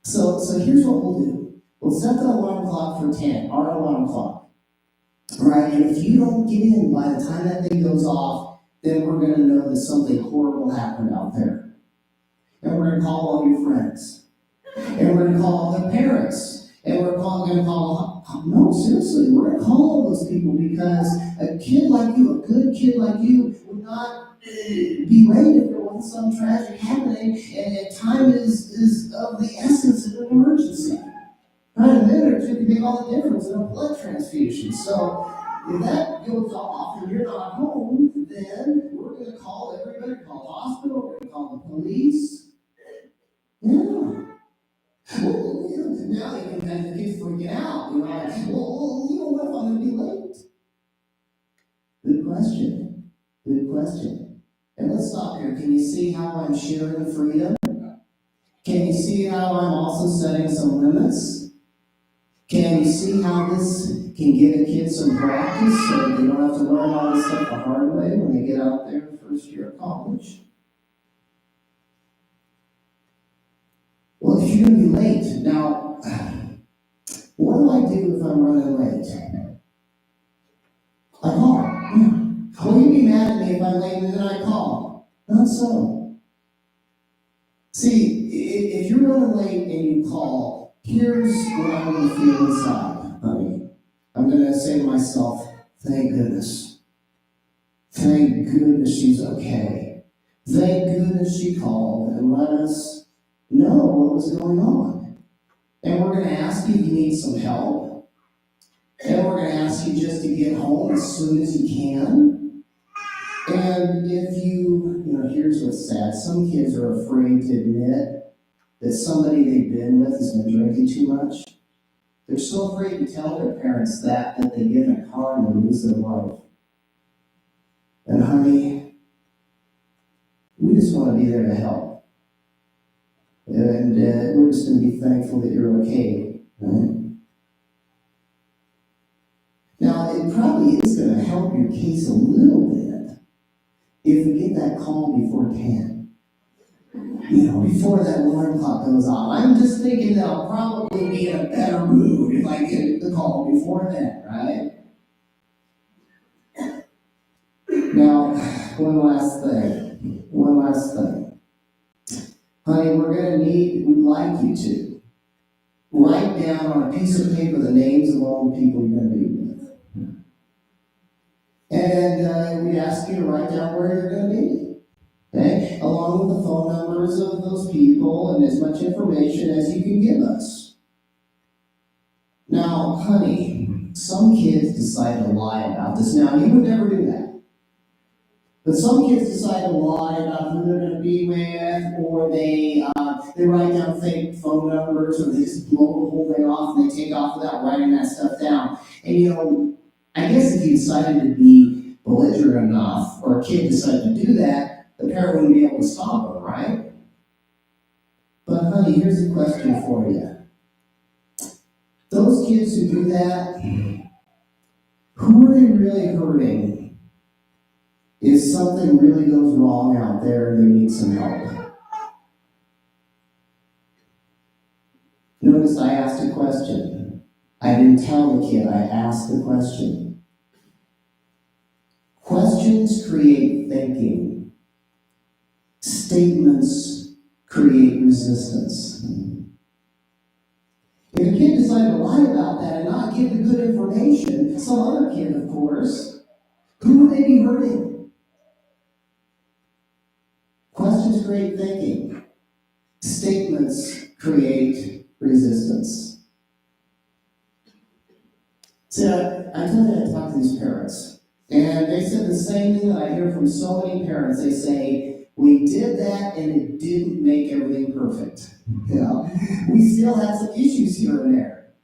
So here's what we'll do. We'll set the alarm clock for 10, our alarm clock. Right? And if you don't get in by the time that thing goes off, then we're going to know that something horrible happened out there. And we're going to call all your friends. And we're going to call all the parents. And we're going to call, no, seriously, we're going to call all those people because a kid like you, a good kid like you, would not be late if there wasn't some tragic happening, and time is of the essence of an emergency. Right, a minute or two can make all the difference in a blood transfusion. So if that goes off and you're not home, then we're going to call everybody, call the hospital, we're going to call the police. Yeah. Well, now you can imagine the kids freaking out. You know, like, well, you know what if I'm going to be late? Good question. Good question. And let's stop here. Can you see how I'm sharing freedom? Can you see how I'm also setting some limits? Can you see how this can give a kid some practice so that they don't have to learn all this stuff the hard way when they get out there first year of college? Well, if you're going to be late, now, what do I do if I'm running late? I call. Will you be mad at me if I'm late and then I call? Not so. See, if you're running late and you call, here's what I'm going to feel inside, honey. I'm going to say to myself, thank goodness. Thank goodness she's okay. Thank goodness she called and let us know what was going on. And we're going to ask you if you need some help. And we're going to ask you just to get home as soon as you can. And if you know, here's what's sad. Some kids are afraid to admit that somebody they've been with has been drinking too much. They're so afraid to tell their parents that they get in a car and they lose their life. And honey, we just want to be there to help. And we're just going to be thankful that you're okay, right? Now, it probably is going to help your case a little bit if we get that call before 10. You know, before that alarm clock goes off. I'm just thinking that I'll probably be in a better mood if I get the call before then, right? Now, one last thing. Honey, we'd like you to write down on a piece of paper the names of all the people you're going to be with. And we'd ask you to write down where you're going to be. Okay? Along with the phone numbers of those people and as much information as you can give us. Now, honey, some kids decide to lie about this. Now, you would never do that. But some kids decide to lie about who they're going to be with, or they write down fake phone numbers, or they just blow the whole thing off and they take off without writing that stuff down. And you know, I guess if you decided to be belligerent enough, or a kid decided to do that, the parent wouldn't be able to stop them, right? But honey, here's a question for you. Those kids who do that, who are they really hurting if something really goes wrong out there and they need some help? Notice I asked a question. I didn't tell the kid, I asked the question. Questions create thinking. Statements create resistance. If a kid decided to lie about that and not give the good information, some other kid, of course, who would they be hurting? Questions create thinking. Statements create resistance. See, I told you I talked to these parents, and they said the same thing that I hear from so many parents. They say, we did that and it didn't make everything perfect. You know, we still had some issues here and there.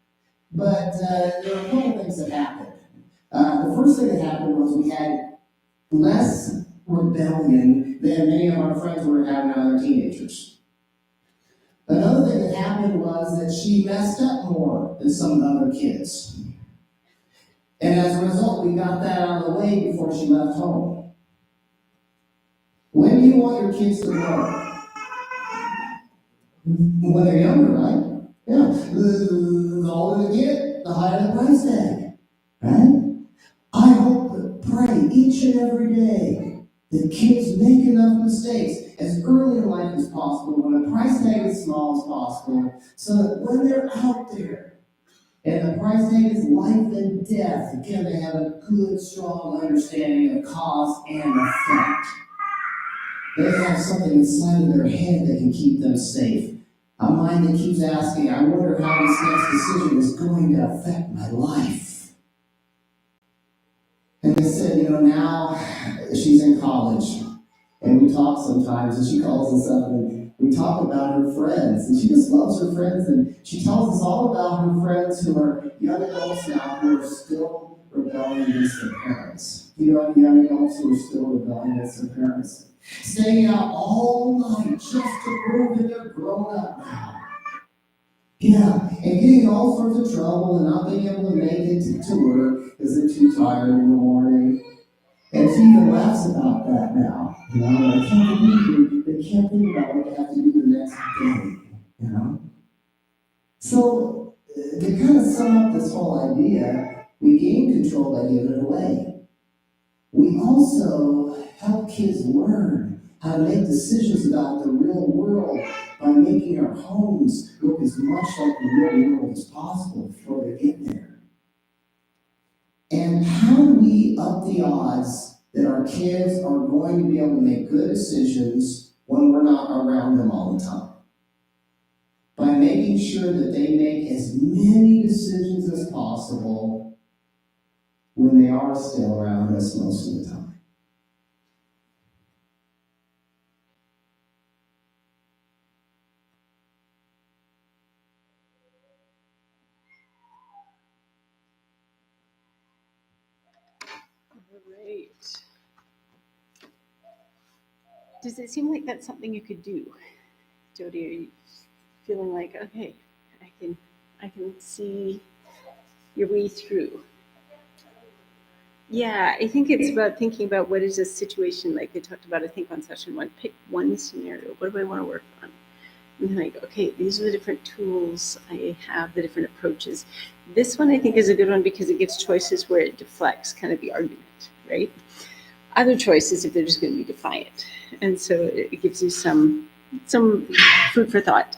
But there are a couple things that happened. The first thing that happened was we had less rebellion than many of our friends were having when they were teenagers. Another thing that happened was that she messed up more than some of the other kids. And as a result, we got that out of the way before she left home. When do you want your kids to grow? When they're younger, right? Yeah. The older they get, the higher the price tag. Right? I hope and pray each and every day that kids make enough mistakes as early in life as possible, when the price tag is small as possible, so that when they're out there, and the price tag is life and death, again, they have a good, strong understanding of cause and effect. They have something inside of their head that can keep them safe. A mind that keeps asking, I wonder how this next decision is going to affect my life. And they said, now she's in college. And we talk sometimes, and she calls us up, and we talk about her friends. And she just loves her friends, and she tells us all about her friends who are young adults now who are still rebelling against their parents. Young adults who are still rebelling against their parents. Staying out all night just to prove that they're grown up now. Yeah, and getting in all sorts of trouble and not being able to make it to work because they're too tired in the morning. And she even laughs about that now. I can't believe they can't think about what they have to do the next day. So, to kind of sum up this whole idea, we gain control by giving it away. We also help kids learn how to make decisions about the real world by making our homes look as much like the real world as possible before they get there. And how do we up the odds that our kids are going to be able to make good decisions when we're not around them all the time? By making sure that they make as many decisions as possible when they are still around us most of the time. Right. Does it seem like that's something you could do, Jody? Are you feeling like, okay, I can see your way through? Yeah, I think it's about thinking about what is a situation like they talked about, I think, on session one. Pick one scenario. What do I want to work on? And then like, okay, these are the different tools I have, the different approaches. This one I think is a good one because it gives choices where it deflects kind of the argument, right? Other choices if they're just going to be defiant. And so it gives you some food for thought.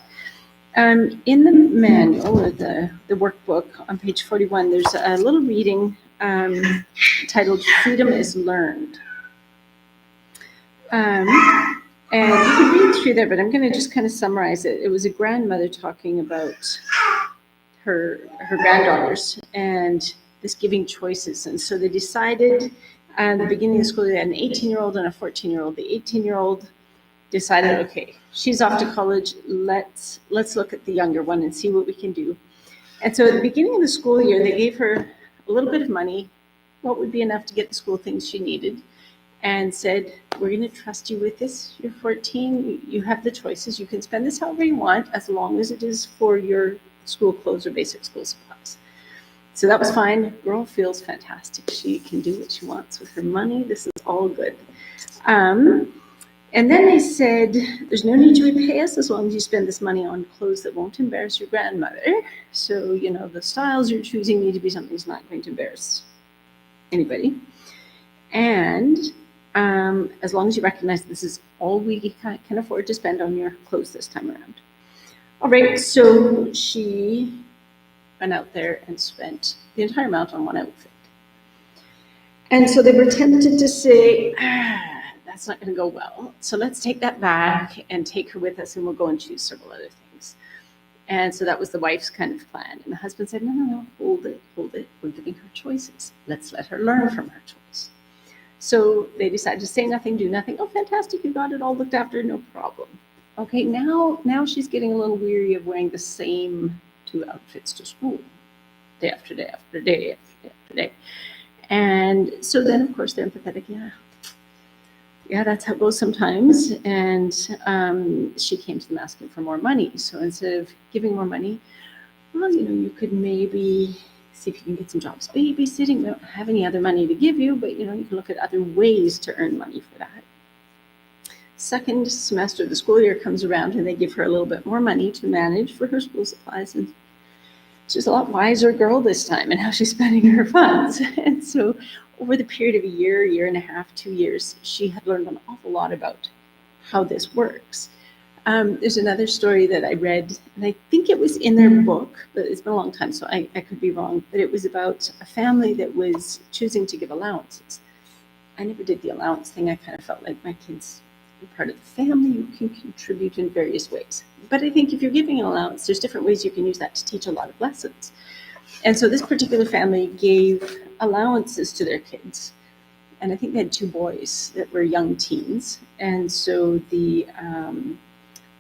In the manual or the workbook on page 41, there's a little reading titled Freedom is Learned. And you can read through there, but I'm going to just kind of summarize it. It was a grandmother talking about her granddaughters and this giving choices. And so they decided at the beginning of the school, they had an 18-year-old and a 14-year-old. The 18-year-old decided, okay, she's off to college. Let's look at the younger one and see what we can do. And so at the beginning of the school year, they gave her a little bit of money, what would be enough to get the school things she needed, and said, we're going to trust you with this. You're 14. You have the choices. You can spend this however you want as long as it is for your school clothes or basic school supplies. So that was fine. Girl feels fantastic. She can do what she wants with her money. This is all good. And then they said, there's no need to repay us as long as you spend this money on clothes that won't embarrass your grandmother. So, the styles you're choosing need to be something that's not going to embarrass anybody. And as long as you recognize this is all we can afford to spend on your clothes this time around. All right, so she went out there and spent the entire amount on one outfit. And so they were tempted to say, that's not going to go well. So let's take that back and take her with us and we'll go and choose several other things. And so that was the wife's kind of plan. And the husband said, no, hold it. We're giving her choices. Let's let her learn from her choice. So they decided to say nothing, do nothing. Oh, fantastic, you got it all looked after, no problem. Okay, now she's getting a little weary of wearing the same two outfits to school, day after day after day after day after day. And so then, of course, they're empathetic. Yeah, that's how it goes sometimes. And she came to them asking for more money. So instead of giving more money, well, you could maybe see if you can get some jobs babysitting. We don't have any other money to give you, but you can look at other ways to earn money for that. Second semester of the school year comes around and they give her a little bit more money to manage for her school supplies. And she's a lot wiser girl this time in how she's spending her funds. And so over the period of a year and a half, 2 years, she had learned an awful lot about how this works. There's another story that I read, and I think it was in their book, but it's been a long time, so I could be wrong, but it was about a family that was choosing to give allowances. I never did the allowance thing. I kind of felt like my kids you're part of the family, you can contribute in various ways. But I think if you're giving an allowance, there's different ways you can use that to teach a lot of lessons. And so this particular family gave allowances to their kids. And I think they had 2 boys that were young teens. And so the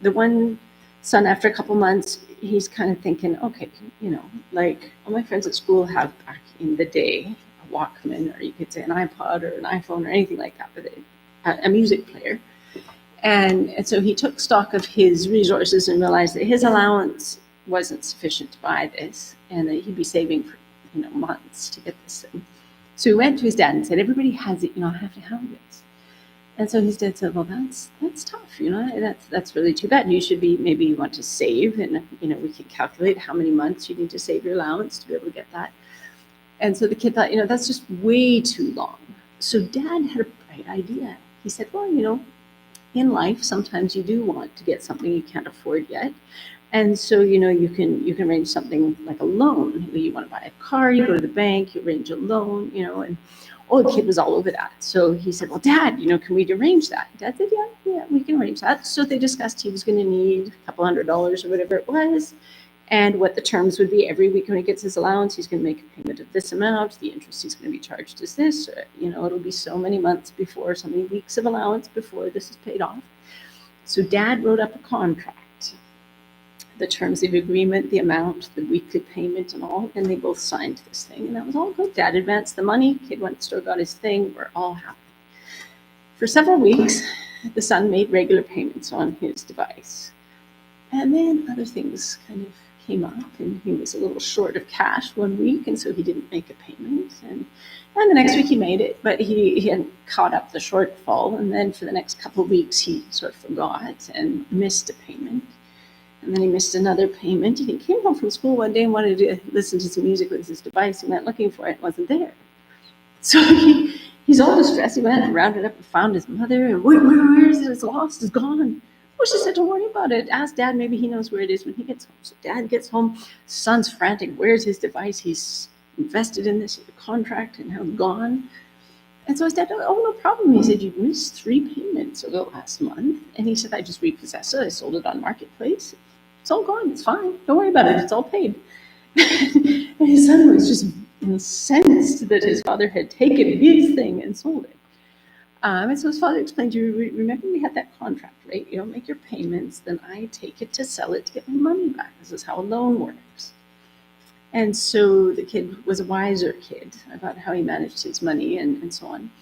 one son, after a couple months, he's kind of thinking, okay, like all my friends at school have back in the day a Walkman, or you could say an iPod or an iPhone or anything like that, but a music player. And so he took stock of his resources and realized that his allowance wasn't sufficient to buy this, and that he'd be saving for months to get this thing. So he went to his dad and said, everybody has it, I have to have this. And so his dad said, well, that's tough, that's really too bad. Maybe you want to save, and we can calculate how many months you need to save your allowance to be able to get that. And so the kid thought, that's just way too long. So dad had a bright idea. He said, well, in life, sometimes you do want to get something you can't afford yet. And so, you can arrange something like a loan. You want to buy a car, you go to the bank, you arrange a loan, and the kid was all over that. So he said, well, Dad, can we arrange that? Dad said, yeah, we can arrange that. So they discussed he was going to need a couple $100 or whatever it was, and what the terms would be. Every week when he gets his allowance, he's going to make a payment of this amount. The interest he's going to be charged is this. It'll be so many months before, so many weeks of allowance before this is paid off. So Dad wrote up a contract, the terms of agreement, the amount, the weekly payment and all, and they both signed this thing, and that was all good. Dad advanced the money, kid went to the store, got his thing, we're all happy. For several weeks, the son made regular payments on his device. And then other things kind of came up, and he was a little short of cash one week, and so he didn't make a payment. And the next week he made it, but he hadn't caught up the shortfall, and then for the next couple of weeks he sort of forgot and missed a payment. And then he missed another payment, and he came home from school one day and wanted to listen to some music with his device. He went looking for it, it wasn't there. So he's all distressed. He went and rounded up and found his mother, and where is it? It's lost, it's gone. Well, she said, don't worry about it. Ask Dad, maybe he knows where it is when he gets home. So Dad gets home, son's frantic, where's his device? He's invested in this contract and now it's gone. And so his dad, oh, no problem. He said, you missed 3 payments over the last month. And he said, I just repossessed it. I sold it on Marketplace. It's all gone. It's fine. Don't worry about it. It's all paid. And his son was just incensed that his father had taken his thing and sold it. And so his father explained to you, remember we had that contract, right? You don't make your payments, then I take it to sell it to get my money back. This is how a loan works. And so the kid was a wiser kid about how he managed his money and so on.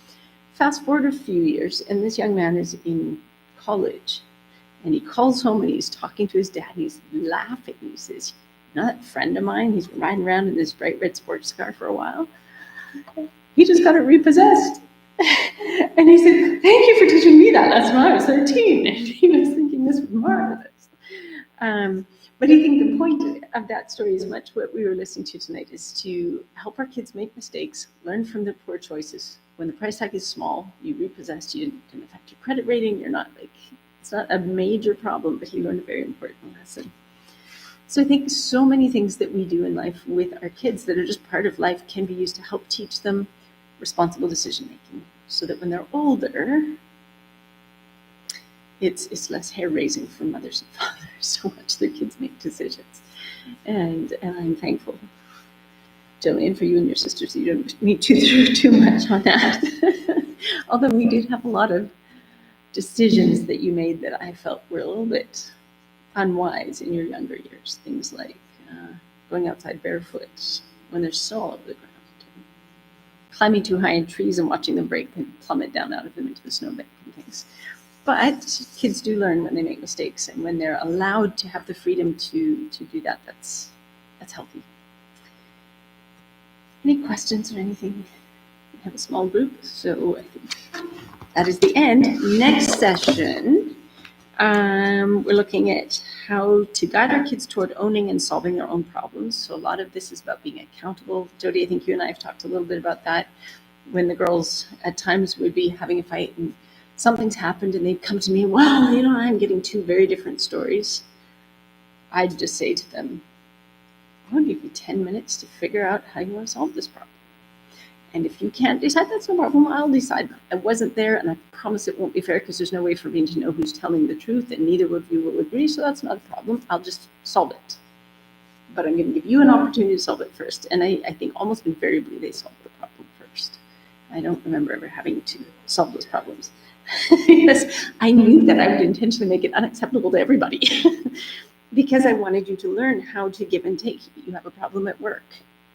Fast forward a few years, and this young man is in college. And he calls home and he's talking to his dad. He's laughing. He says, that friend of mine, he's been riding around in this bright red sports car for a while. He just got it repossessed. And he said, thank you for teaching me that lesson when I was 13. And he was thinking this was marvelous. But I think the point of that story is much what we were listening to tonight is to help our kids make mistakes, learn from their poor choices. When the price tag is small, you repossessed, you didn't affect your credit rating, it's not a major problem, but you learned a very important lesson. So I think so many things that we do in life with our kids that are just part of life can be used to help teach them responsible decision making, so that when they're older, it's less hair raising for mothers and fathers to watch their kids make decisions. And I'm thankful, Jillian, for you and your sisters, so you don't need to through too much on that. Although we did have a lot of decisions that you made that I felt were a little bit unwise in your younger years. Things like going outside barefoot when there's snow all over the ground, climbing too high in trees and watching them break and plummet down out of them into the snowbank and things. But kids do learn when they make mistakes, and when they're allowed to have the freedom to do that, that's healthy. Any questions or anything? We have a small group, so I think that is the end. Next session, we're looking at how to guide our kids toward owning and solving their own problems. So a lot of this is about being accountable. Jody, I think you and I have talked a little bit about that, when the girls at times would be having a fight and something's happened and they'd come to me, well, I'm getting 2 very different stories. I'd just say to them, I want to give you 10 minutes to figure out how you want to solve this problem. And if you can't decide, that's no problem. I'll decide. I wasn't there, and I promise it won't be fair because there's no way for me to know who's telling the truth, and neither of you will agree, so that's not a problem. I'll just solve it. But I'm going to give you an opportunity to solve it first. And I think almost invariably they solve the problem first. I don't remember ever having to solve those problems because I knew that I would intentionally make it unacceptable to everybody because I wanted you to learn how to give and take. You have a problem at work.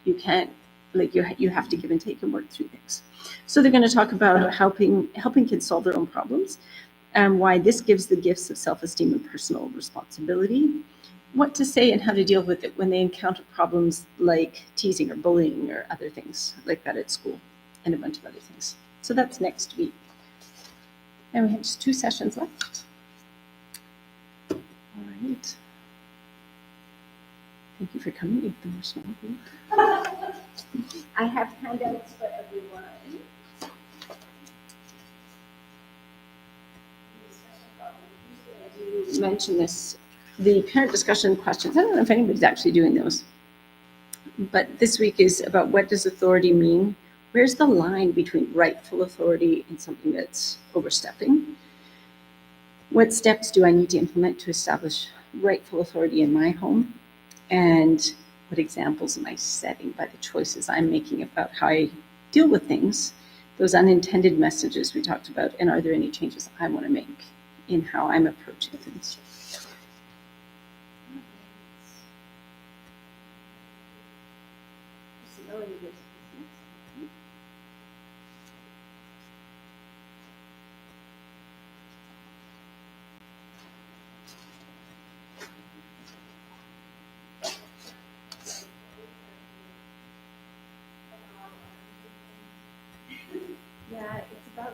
You can't, like, you have to give and take and work through things. So they're going to talk about helping kids solve their own problems and why this gives the gifts of self-esteem and personal responsibility, what to say and how to deal with it when they encounter problems like teasing or bullying or other things like that at school, and a bunch of other things. So that's next week. And we have just 2 sessions left. All right. Thank you for coming, you've been a small group. I have handouts for everyone. You mentioned this, the parent discussion questions. I don't know if anybody's actually doing those. But this week is about what does authority mean? Where's the line between rightful authority and something that's overstepping? What steps do I need to implement to establish rightful authority in my home? And what examples am I setting by the choices I'm making about how I deal with things, those unintended messages we talked about, and are there any changes I want to make in how I'm approaching things? Yeah, it's about